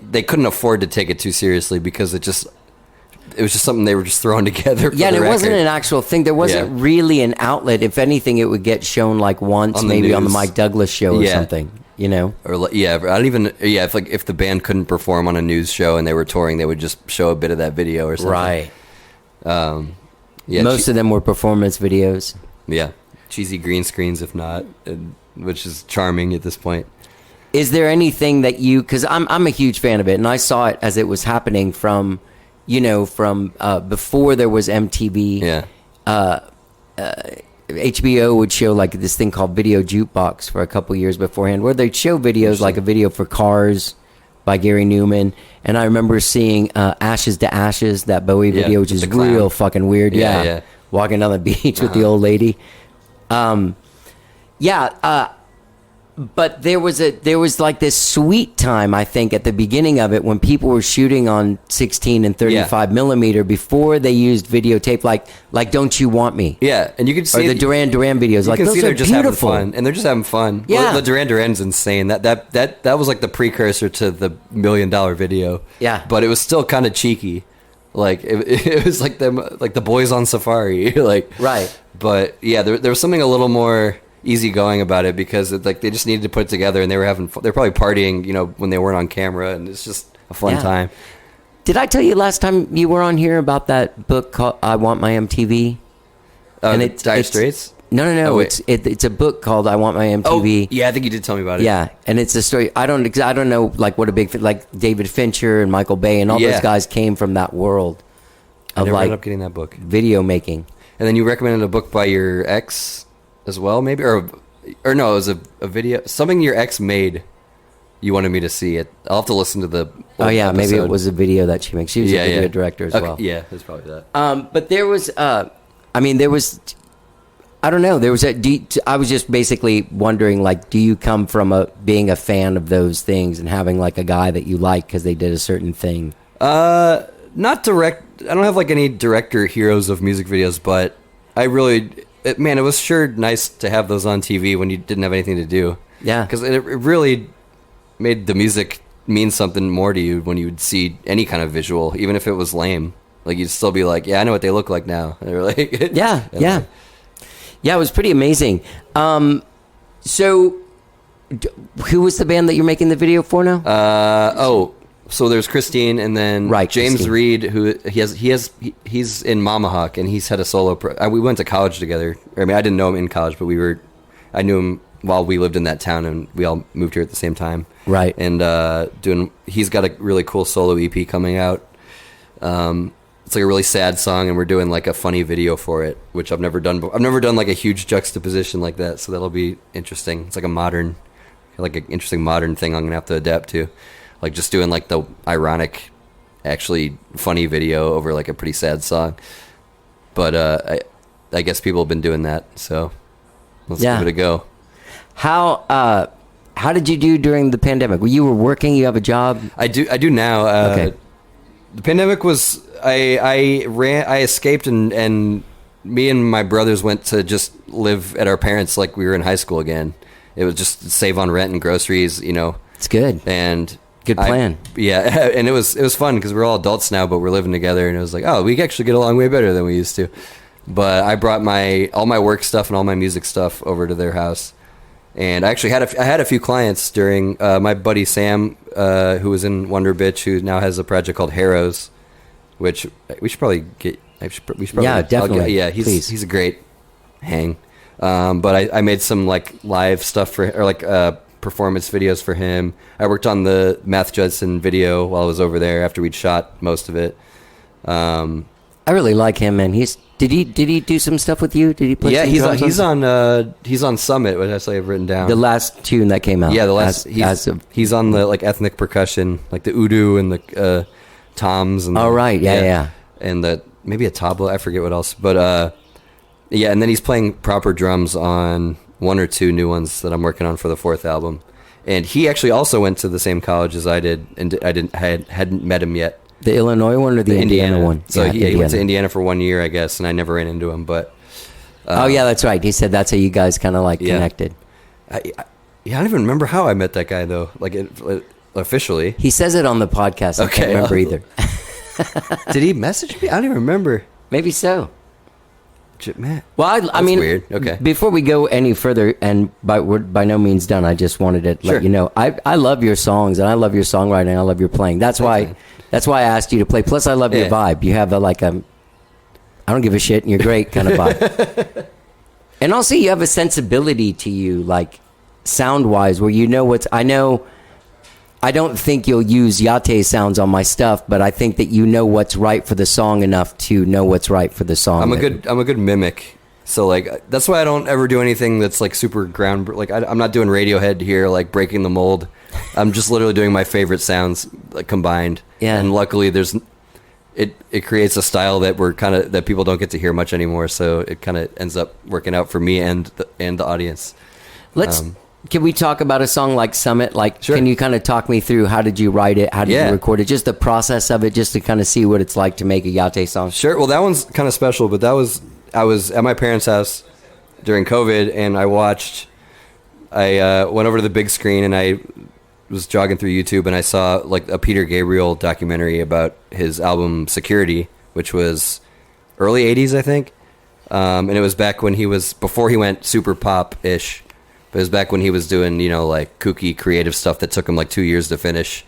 they couldn't afford to take it too seriously because it was just something they were just throwing together. For Yeah, and the it wasn't record. an actual thing. There wasn't really an outlet. If anything, it would get shown like once, On the maybe on the news. Mike Douglas show or something. You know? Or I don't even. Yeah, if the band couldn't perform on a news show and they were touring, they would just show a bit of that video or something. Right. Yeah, Most of them were performance videos. Yeah, cheesy green screens, if not, which is charming at this point. Is there anything that you? Because I'm a huge fan of it, and I saw it as it was happening from before there was MTV. Yeah. HBO would show like this thing called Video Jukebox for a couple years beforehand, where they'd show videos like a video for Cars by Gary Newman, and I remember seeing Ashes to Ashes, that Bowie video, which with is the clown. real fucking weird. Yeah. Walking down the beach with the old lady. But there was like this sweet time, I think, at the beginning of it when people were shooting on 16 and 35 millimeter before they used videotape, like Don't You Want Me? Yeah, and you can see Or the Duran Duran videos. You Like, can those see are they're just beautiful. having fun, and they're just having fun. Yeah. Well, the Duran Duran's insane. That was like the precursor to the $1 Million video. Yeah. but it was still kind of cheeky. Like it was like them, like the Boys on Safari. Like Right. But yeah, there was something a little more easygoing about it because like they just needed to put it together, and they were having they're probably partying, when they weren't on camera, and it's just a fun Yeah. time. Did I tell you last time you were on here about that book called I Want My MTV? Dire Straits. No. Oh, wait. It's a book called I Want My MTV. Yeah, I think you did tell me about it. Yeah, and it's a story. I don't know like what a big like David Fincher and Michael Bay and all Yeah. those guys came from that world I of never ended like up getting that book. video making. And then you recommended a book by your ex as well, maybe, or no, it was a video, something your ex made. You wanted me to see it. I'll have to listen to the. Oh old yeah, maybe it episode. was a video that she makes. She was a video director as Okay, well. Yeah, it's probably that. But there was, there was, I don't know. There was I was just basically wondering, like, do you come from being a fan of those things and having like a guy that you like because they did a certain thing? Not direct. I don't have like any director heroes of music videos, but I really, it was sure nice to have those on TV when you didn't have anything to do. Yeah. Because it really made the music mean something more to you when you would see any kind of visual, even if it was lame. Like you'd still be like, yeah, I know what they look like now. And they're like, Yeah. It was pretty amazing. So, who was the band that you're making the video for now? So there's Christine, and then Right, James Christine. Reed, who he's in Mama Hawk, and he's had a solo. We went to college together. I mean, I didn't know him in college, but I knew him while we lived in that town, and we all moved here at the same time. Right. And he's got a really cool solo EP coming out. It's like a really sad song, and we're doing like a funny video for it, which I've never done. I've never done like a huge juxtaposition like that, so that'll be interesting. It's like an interesting modern thing I'm gonna have to adapt to. Like just doing like the ironic, actually funny video over like a pretty sad song. But I guess people have been doing that, so let's give it a go. How did you do during the pandemic? You were working. You have a job. I do now. Okay. The pandemic was I escaped and me and my brothers went to just live at our parents like we were in high school again. It was just save on rent and groceries, you know. It's good. And Good plan. yeah, and it was fun because we're all adults now, but we're living together, and it was like, oh, we actually get along way better than we used to. But I brought all my work stuff and all my music stuff over to their house, and I actually had a few clients during my buddy Sam, who was in Wonder Bitch, who now has a project called Harrows, which we should probably get. We should probably, yeah, definitely. He's a great hang. But I made some like live stuff performance videos for him. I worked on the Math Judson video while I was over there after we'd shot most of it. I really like him, man. Did he do some stuff with you? Did he play? Yeah, some he's on Summit, which I have written down. The last tune that came out. Yeah, the last. He's on the like ethnic percussion, like the udu and the toms. And yeah. And the maybe a tabla. I forget what else, but yeah, and then he's playing proper drums on one or two new ones that I'm working on for the 4th album. And he actually also went to the same college as I did, and hadn't met him yet. The Illinois one or the Indiana one? So he went to Indiana for 1 year, I guess, and I never ran into him. But oh yeah, that's right. He said that's how you guys kind of like connected. I don't even remember how I met that guy though, like officially. He says it on the podcast. I can't remember either. Did he message me? I don't even remember. Maybe so. Man. Well, I mean, weird. Okay. Before we go any further, and we're by no means done, I just wanted to let you know I love your songs and I love your songwriting. I love your playing. That's why I asked you to play. Plus, I love your vibe. You have I don't give a shit and you're great kind of vibe. And also, you have a sensibility to you, like sound wise, where you know what's. I don't think you'll use Yatte sounds on my stuff, but I think that you know what's right for the song enough to know what's right for the song. I'm a good mimic. So like that's why I don't ever do anything that's like super ground. Like I'm not doing Radiohead here, like breaking the mold. I'm just literally doing my favorite sounds like combined. Yeah. And luckily it creates a style that that people don't get to hear much anymore. So it kind of ends up working out for me and the audience. Can we talk about a song like Summit? Like, sure. Can you kind of talk me through how did you write it? How did you record it? Just the process of it, just to kind of see what it's like to make a Yatte song. Sure. Well, that one's kind of special, but I was at my parents' house during COVID, and I went over to the big screen, and I was jogging through YouTube, and I saw like a Peter Gabriel documentary about his album Security, which was early 80s, I think. And it was back when before he went super pop-ish. But it was back when he was doing, like kooky creative stuff that took him like 2 years to finish.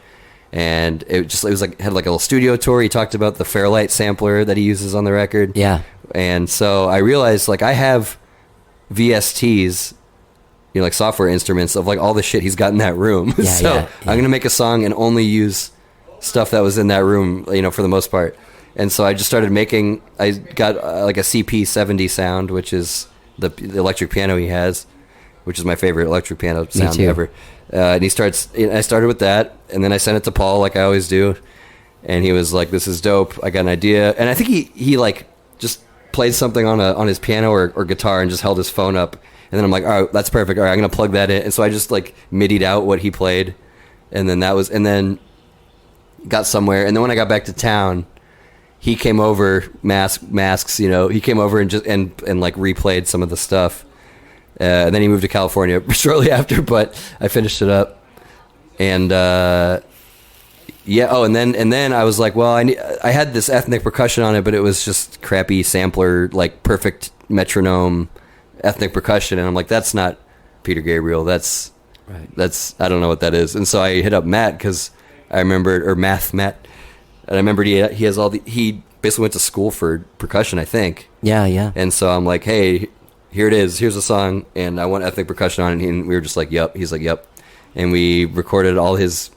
And it was like, had like a little studio tour. He talked about the Fairlight sampler that he uses on the record. Yeah. And so I realized like I have VSTs, like software instruments of like all the shit he's got in that room. I'm going to make a song and only use stuff that was in that room, for the most part. And so I just started I got like a CP70 sound, which is the electric piano he has, which is my favorite electric piano sound ever. And I started with that, and then I sent it to Paul like I always do, and he was like, "This is dope. I got an idea." And I think he like just played something on his piano or guitar and just held his phone up, and then I'm like, "All right, that's perfect. All right, I'm gonna plug that in." And so I just like midied out what he played, and then got somewhere. And then when I got back to town, he came over masks. He came over and just and like replayed some of the stuff. And then he moved to California shortly after, but I finished it up. And and then I was like, well, I had this ethnic percussion on it, but it was just crappy sampler, like perfect metronome ethnic percussion. And I'm like, that's not Peter Gabriel. That's I don't know what that is. And so I hit up Matt because I remembered, or Matt, and I remembered he has he basically went to school for percussion, I think. Yeah. And so I'm like, hey, here it is. Here's a song, and I want ethnic percussion on it. And we were just like, yep. He's like, yep. And we recorded all his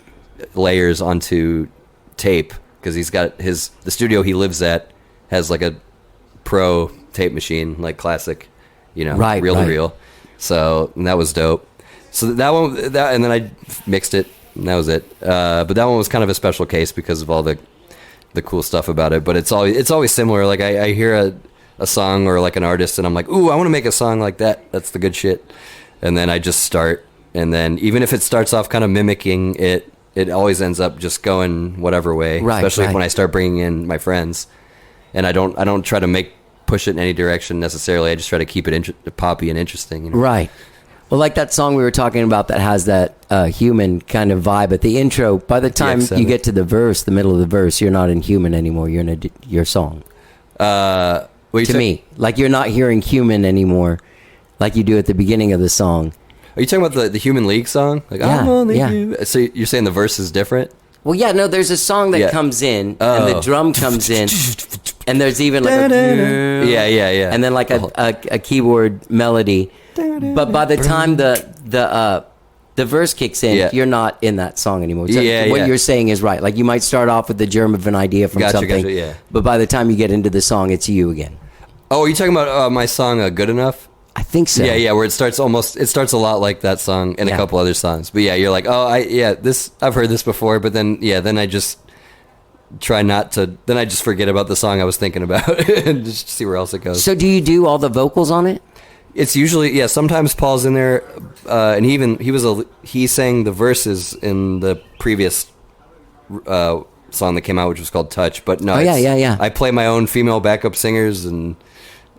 layers onto tape because he's got the studio he lives at has like a pro tape machine, like classic, reel to reel. So and that was dope. So that one, and then I mixed it, and that was it. But that one was kind of a special case because of all the cool stuff about it. But it's always similar. Like I hear a song or like an artist, and I'm like, ooh, I want to make a song like that. That's the good shit. And then I just start, and then even if it starts off kind of mimicking it, it always ends up just going whatever way. Especially when I start bringing in my friends, and I don't try to push it in any direction necessarily. I just try to keep it poppy and interesting. You know? Right. Well, like that song we were talking about that has that human kind of vibe at the intro. By the time you get to the verse, the middle of the verse, you're not in human anymore. You're in your song. To me, like you're not hearing human anymore, like you do at the beginning of the song. Are you talking about the Human League song? Like, I'm only you. So you're saying the verse is different? Well, yeah, no, there's a song that comes in, and the drum comes in, and there's even like yeah. And then like a keyboard melody. But by the time the verse kicks in, you're not in that song anymore. So what you're saying is right. Like you might start off with the germ of an idea from something, but by the time you get into the song, it's you again. Oh, are you talking about my song Good Enough? I think so. Yeah, where it starts a lot like that song and a couple other songs. But yeah, you're like, I've heard this before, but then I just try not to, then I just forget about the song I was thinking about and just see where else it goes. So do you do all the vocals on it? It's usually, sometimes Paul's in there, and he sang the verses in the previous song that came out, which was called Touch, but no. I play my own female backup singers, and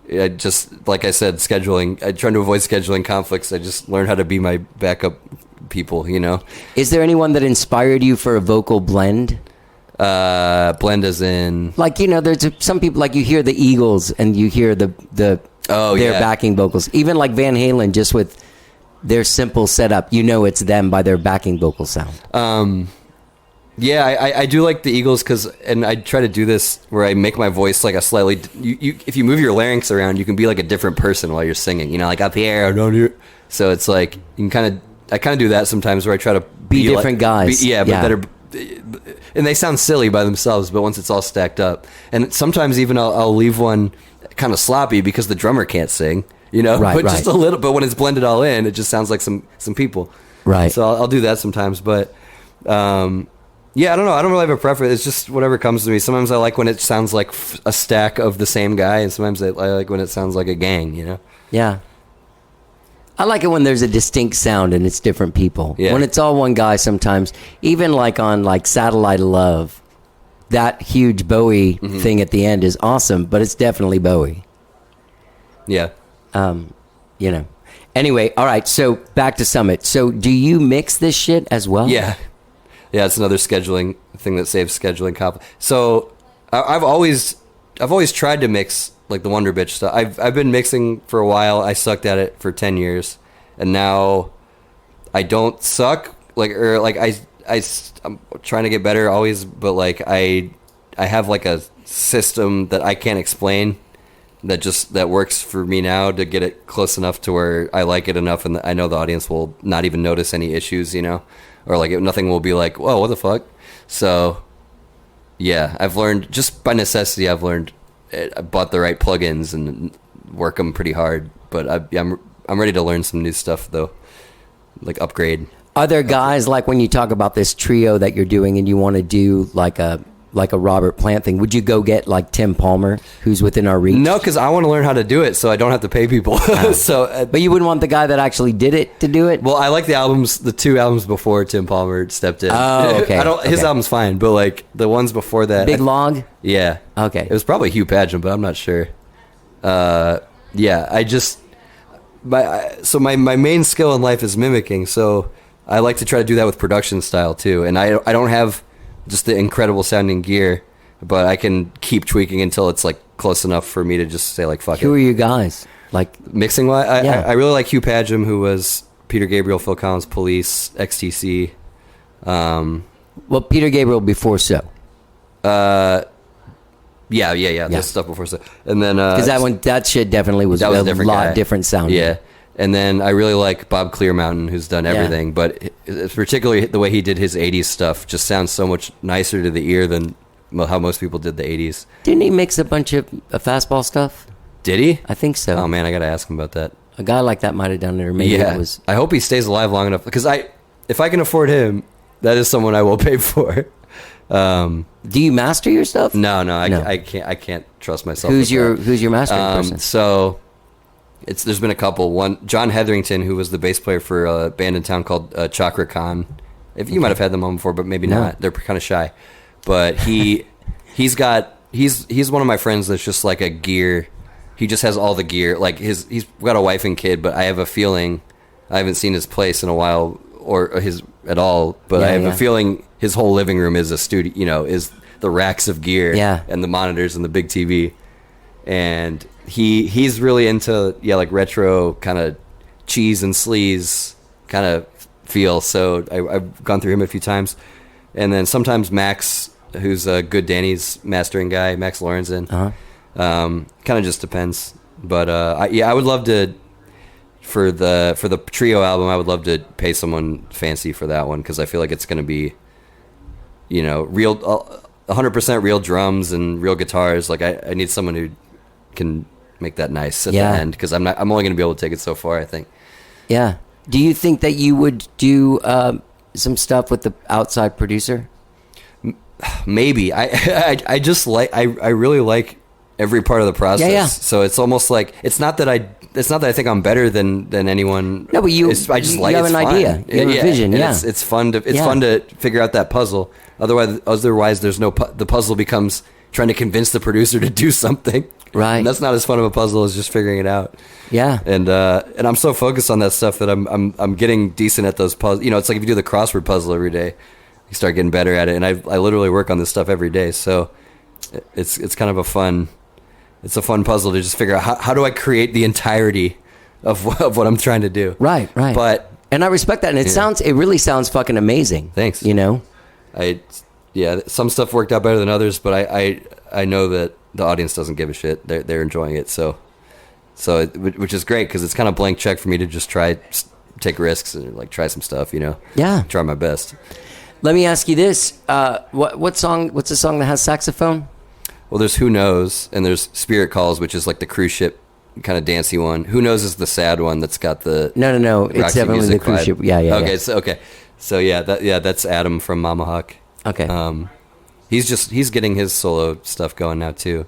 I just, like I said, scheduling. I try to avoid scheduling conflicts. I just learned how to be my backup people, you know. Is there anyone that inspired you for a vocal blend? Blend as in, like, you know, there's some people, like you hear the Eagles and you hear their backing vocals. Even like Van Halen, just with their simple setup, you know it's them by their backing vocal sound. I do like the Eagles and I try to do this where I make my voice like a slightly, if you move your larynx around, you can be like a different person while you're singing, you know, like up here, down here. So it's like, I kind of do that sometimes where I try to be different guys. But that are, and they sound silly by themselves, but once it's all stacked up, and sometimes even I'll leave one kind of sloppy because the drummer can't sing, you know, just a little, but when it's blended all in, it just sounds like some people. Right. So I'll do that sometimes, but, I don't know. I don't really have a preference. It's just whatever comes to me. Sometimes I like when it sounds like a stack of the same guy, and sometimes I like when it sounds like a gang, you know? Yeah. I like it when there's a distinct sound and it's different people. Yeah. When it's all one guy sometimes, even like on like Satellite of Love, that huge Bowie thing at the end is awesome, but it's definitely Bowie. Yeah. You know. Anyway, all right, so back to Summit. So do you mix this shit as well? Yeah. Yeah, it's another scheduling thing that saves scheduling conflict. So I've always tried to mix like the Wonder Bitch stuff. I've been mixing for a while. I sucked at it for 10 years, and now I don't suck. I'm trying to get better always, but like I have like a system that I can't explain that works for me now to get it close enough to where I like it enough, and I know the audience will not even notice any issues, you know. Or like nothing will be like, whoa, what the fuck? So, yeah, I've learned just by necessity. I bought the right plugins and work them pretty hard. But I'm ready to learn some new stuff though, like upgrade. Are there guys like when you talk about this trio that you're doing and you want to do like a Robert Plant thing? Would you go get like Tim Palmer, who's within our reach? No, because I want to learn how to do it, so I don't have to pay people. But you wouldn't want the guy that actually did it to do it? Well, I like the 2 albums before Tim Palmer stepped in. Oh, okay. His album's fine, but like the ones before that, Big Log. Yeah. Okay. It was probably Hugh Padgham, but I'm not sure. I just my main skill in life is mimicking, so I like to try to do that with production style too, and I don't have just the incredible sounding gear, but I can keep tweaking until it's like close enough for me to just say like fuck it. Who are you guys? Like mixing wise, I really like Hugh Padgham, who was Peter Gabriel, Phil Collins, Police, XTC. Well, Peter Gabriel before So. Yeah. That stuff before So, and then because that shit definitely was a lot different sounding. Yeah. And then I really like Bob Clearmountain, who's done everything, but particularly the way he did his 80s stuff just sounds so much nicer to the ear than how most people did the 80s. Didn't he mix a bunch of fastball stuff? Did he? I think so. Oh, man, I got to ask him about that. A guy like that might have done it, or maybe it was... I hope he stays alive long enough, because if I can afford him, that is someone I will pay for. Do you master your stuff? No, I can't trust myself. Who's your mastering person? So... There's been a couple. One, John Hetherington, who was the bass player for a band in town called Chakra Khan. You might have had them on before, but maybe not. They're kind of shy. But he's one of my friends that's just like a gear he just has all the gear. Like he's got a wife and kid, but I have a feeling I haven't seen his place in a while or his at all. But I have a feeling his whole living room is a studio. You know, is the racks of gear and the monitors and the big TV. And he's really into like retro kind of cheese and sleaze kind of feel. So I've gone through him a few times, and then sometimes Max, who's a Good Danny's mastering guy, Max Lorenzen. Kind of just depends. But I would love to for the trio album. I would love to pay someone fancy for that one because I feel like it's going to be, you know, real 100% real drums and real guitars. Like I need someone who can make that nice at the end because I'm only going to be able to take it so far, I think. Yeah. Do you think that you would do some stuff with the outside producer? Maybe. I just like I really like every part of the process. Yeah. So it's almost like it's not that I think I'm better than anyone. No, but I just like have an idea. You have a vision. Yeah. It's fun to figure out that puzzle. Otherwise there's the puzzle becomes trying to convince the producer to do something. Right. And that's not as fun of a puzzle as just figuring it out. Yeah. And I'm so focused on that stuff that I'm getting decent at those puzzles. You know, it's like if you do the crossword puzzle every day, you start getting better at it. And I literally work on this stuff every day. So it's kind of a fun puzzle to just figure out how do I create the entirety of what I'm trying to do. Right. And I respect that. And it really sounds fucking amazing. Thanks. You know? Some stuff worked out better than others, but I know that the audience doesn't give a shit. They're enjoying it, which is great because it's kind of blank check for me to just take risks and like try some stuff, you know. Yeah. Try my best. Let me ask you this: what's the song that has saxophone? Well, there's Who Knows and there's Spirit Calls, which is like the cruise ship kind of dancey one. Who Knows is the sad one that's got the no. It's definitely the cruise ship. Yeah. Okay. So that's Adam from Mama Hawk. Okay. He's getting his solo stuff going now too.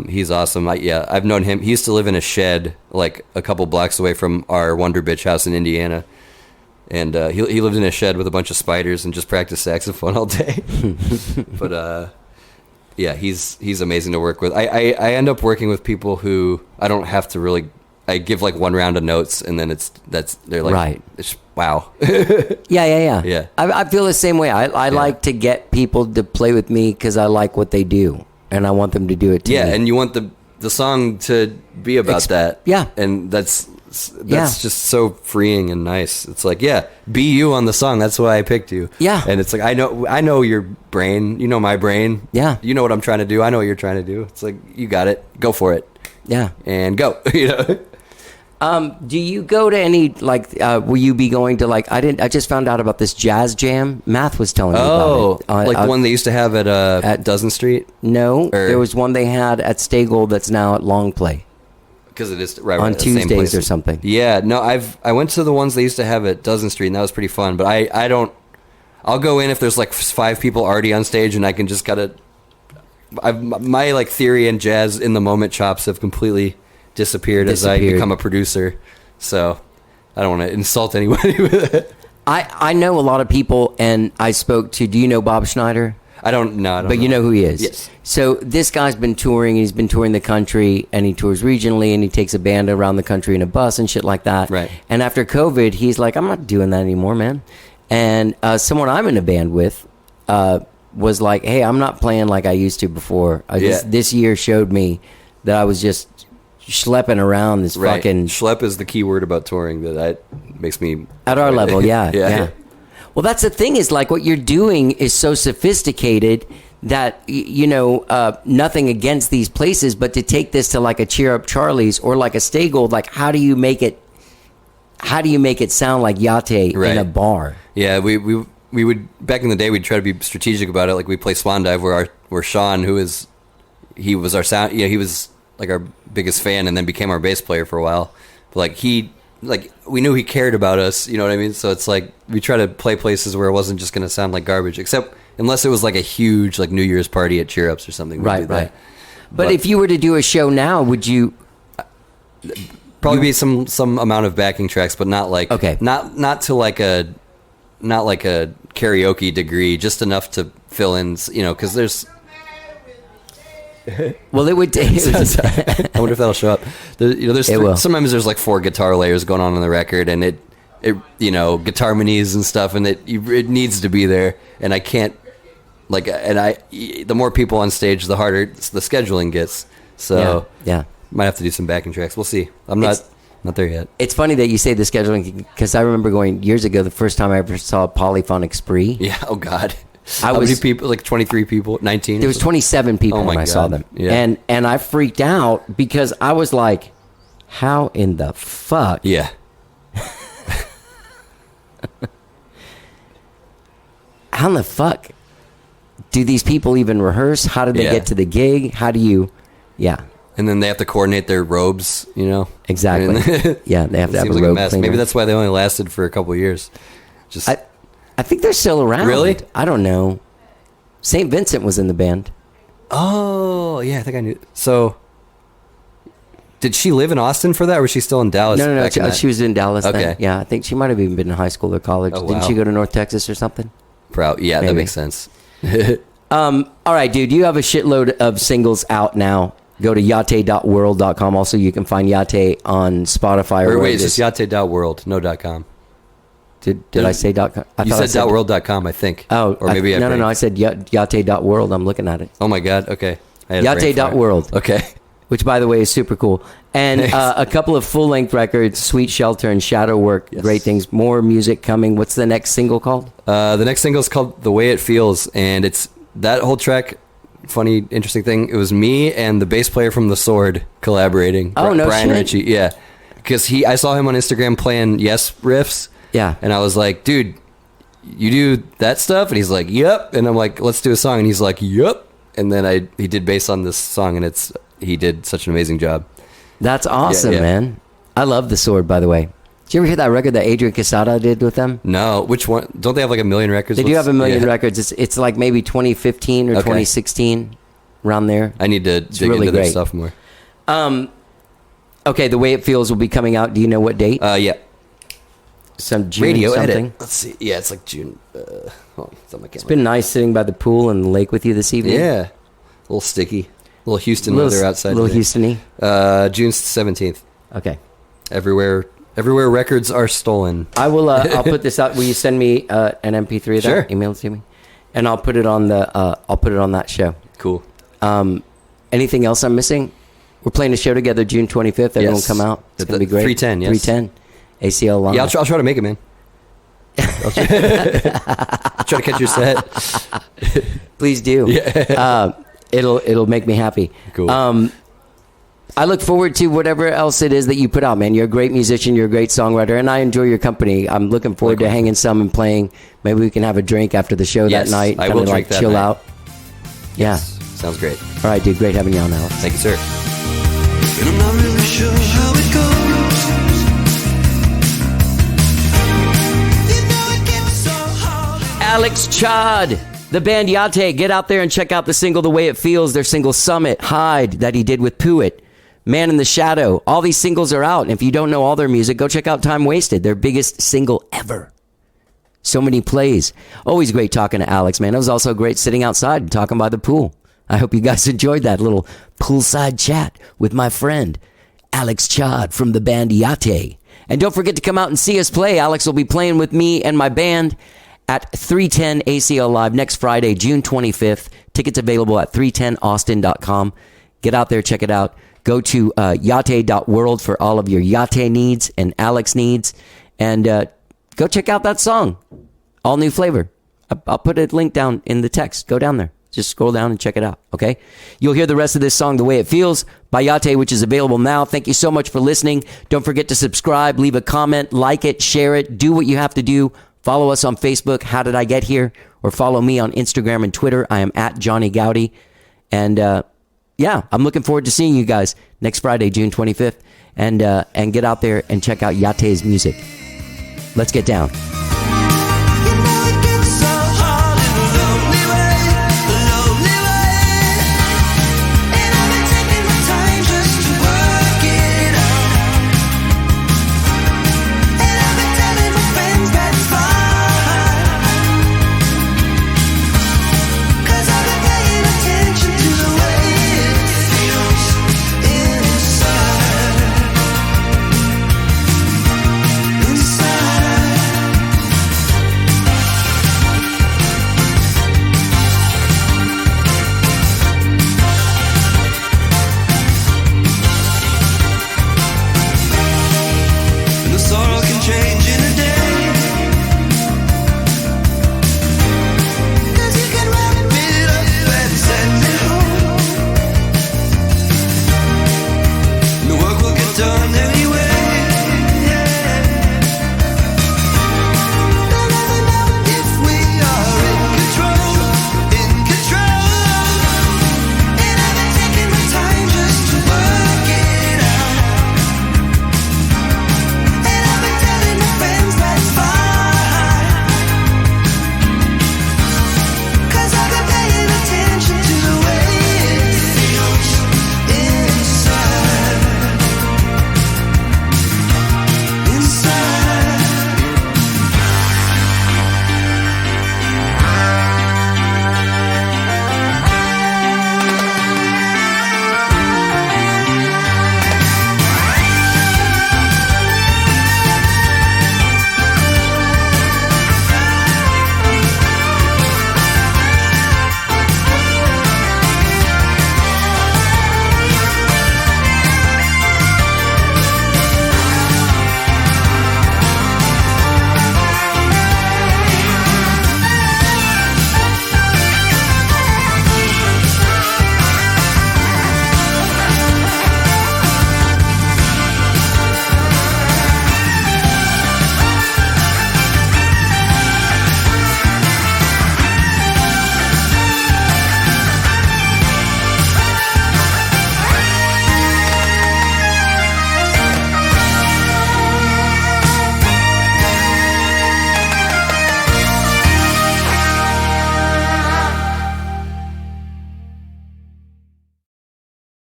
He's awesome. I've known him. He used to live in a shed like a couple blocks away from our Wonder Bitch house in Indiana, and he lived in a shed with a bunch of spiders and just practiced saxophone all day. But he's amazing to work with. I end up working with people who I don't have to really. I give like one round of notes and then they're like right. Wow. Yeah. I feel the same way. I like to get people to play with me because I like what they do and I want them to do it too. Yeah, and you want the song to be about that. Yeah. And that's just so freeing and nice. It's like, be you on the song. That's why I picked you. Yeah. And it's like I know your brain. You know my brain. Yeah. You know what I'm trying to do. I know what you're trying to do. It's like you got it. Go for it. Yeah. And go. You know. Do you go to any will you be going to I just found out about this jazz jam. Math was telling me about it. The one they used to have at Dozen Street? No, there was one they had at Stagel that's now at Long Play. Because it is right on Tuesdays or something. Yeah, no, I went to the ones they used to have at Dozen Street and that was pretty fun, but I don't I'll go in if there's like 5 people already on stage and I can just my like theory and jazz in the moment chops have completely disappeared as I become a producer, so I don't want to insult anybody with it. I know a lot of people, and I spoke to. Do you know Bob Schneider? I don't know. But you know who he is. Yes. So this guy's been touring. He's been touring the country, and he tours regionally, and he takes a band around the country in a bus and shit like that. Right. And after COVID, he's like, I'm not doing that anymore, man. And someone I'm in a band with was like, hey, I'm not playing like I used to before. This year showed me that I was just schlepping around this fucking... Schlep is the key word about touring that makes me... At our level, yeah. Well, that's the thing is, like, what you're doing is so sophisticated that, nothing against these places, but to take this to, like, a Cheer Up Charlie's or, like, a Stagel, like, how do you make it sound like Yatte in a bar? Yeah, we would... Back in the day, we'd try to be strategic about it. Like, we play Swan Dive where Sean, he was our sound... he was... like our biggest fan and then became our bass player for a while. But we knew he cared about us, you know what I mean? So it's like we try to play places where it wasn't just going to sound like garbage, except unless it was like a huge like New Year's party at Cheer Ups or something. Right. But if you were to do a show now, would you probably be some amount of backing tracks, but not like not to like a karaoke degree, just enough to fill in, because there's Well, it would. I wonder if that'll show up. There's It will. sometimes there's like 4 guitar layers going on the record, and it guitar harmonies and stuff, and it needs to be there, and I can't the more people on stage, the harder the scheduling gets. So yeah. might have to do some backing tracks. We'll see. I'm not there yet. It's funny that you say the scheduling because I remember going years ago. The first time I ever saw a polyphonic spree. Yeah. Oh God. How many people? Like 23 people, 19. There was 27 people when I saw them, and I freaked out because I was like, "How in the fuck?" Yeah. How in the fuck do these people even rehearse? How did they get to the gig? How do you? Yeah. And then they have to coordinate their robes, Exactly. Yeah, they have to have a like robe a mess. cleaner. Maybe that's why they only lasted for a couple of years. Just I think they're still around. Really? I don't know. St. Vincent was in the band. Oh, yeah, I think I knew. So, did she live in Austin for that, or was she still in Dallas? No. She was in Dallas then. Okay. Yeah, I think she might have even been in high school or college. Oh, Didn't wow. she go to North Texas or something? Yeah, Maybe. that makes sense. All right, dude, you have a shitload of singles out now. Go to yatte.world.com. Also, you can find Yatte on Spotify. Or wait, it's just yatte.world, no .com. Did I say .com? You said .world.com, I think. Oh, or maybe no. I said yatte.world. I'm looking at it. Oh my God. Okay. I had a brain fart. Yatte.world. Okay. Which, by the way, is super cool. And a couple of full-length records, Sweet Shelter and Shadow Work, great things. More music coming. What's the next single called? The next single is called The Way It Feels, and it's that whole track. Funny, interesting thing. It was me and the bass player from The Sword collaborating. Oh, no Brian shit. Ritchie. Yeah. Because I saw him on Instagram playing Yes riffs. Yeah. And I was like, dude, you do that stuff? And he's like, yep. And I'm like, let's do a song. And he's like, yep. And then he did bass on this song, and he did such an amazing job. That's awesome, Yeah. man. I love The Sword, by the way. Did you ever hear that record that Adrian Quesada did with them? No, which one? Don't they have like a million records? They do have a million Yeah. records. It's like maybe 2015 or 2016, around there. I need to dig really into their great. stuff more. Okay, The Way It Feels will be coming out. Do you know what date? Yeah. Some June Radio something. edit. Let's see. Yeah, it's like June. It's on my It's been nice sitting by the pool and the lake with you this evening. Yeah. A little sticky. A little Houston weather outside. A little today. Houston-y. June 17th. Okay. Everywhere records are stolen. I will. I'll put this out. Will you send me an MP3 of that? Sure. Email it to me, and I'll put it on the. I'll put it on that show. Cool. Anything else I'm missing? We're playing a show together June 25th. Everyone Yes. come out. It's At gonna the be great. 310, yes. 310. ACL Live. Yeah, I'll try to make it, man. I'll try to catch your set. Please do. Yeah. It'll make me happy. Cool. I look forward to whatever else it is that you put out, man. You're a great musician. You're a great songwriter, and I enjoy your company. I'm looking forward to hanging some and playing. Maybe we can have a drink after the show Yes, that night. I kinda will drink that chill night. out. Yeah. Sounds great. All right, dude. Great having you on, Alex. Thank you, sir. And I'm not really sure how it goes. You know it gets so hard. Alex Chod, the band Yatte. Get out there and check out the single The Way It Feels, their single Summit, Hide, that he did with Puitt, Man in the Shadow. All these singles are out, and if you don't know all their music, go check out Time Wasted, their biggest single ever. So many plays. Always great talking to Alex, man. It was also great sitting outside and talking by the pool. I hope you guys enjoyed that little poolside chat with my friend, Alex Chod from the band Yatte. And don't forget to come out and see us play. Alex will be playing with me and my band at 310 ACL Live next Friday, June 25th. Tickets available at 310austin.com. Get out there, check it out. Go to yatte.world for all of your Yatte needs and Alex needs. And go check out that song. All new flavor. I'll put a link down in the text. Go down there. Just scroll down and check it out, okay? You'll hear the rest of this song, The Way It Feels, by Yatte, which is available now. Thank you so much for listening. Don't forget to subscribe, leave a comment, like it, share it, do what you have to do. Follow us on Facebook, How Did I Get Here? Or follow me on Instagram and Twitter. I am at Johnny Goudie. And yeah, I'm looking forward to seeing you guys next Friday, June 25th. And get out there and check out Yatte's music. Let's get down.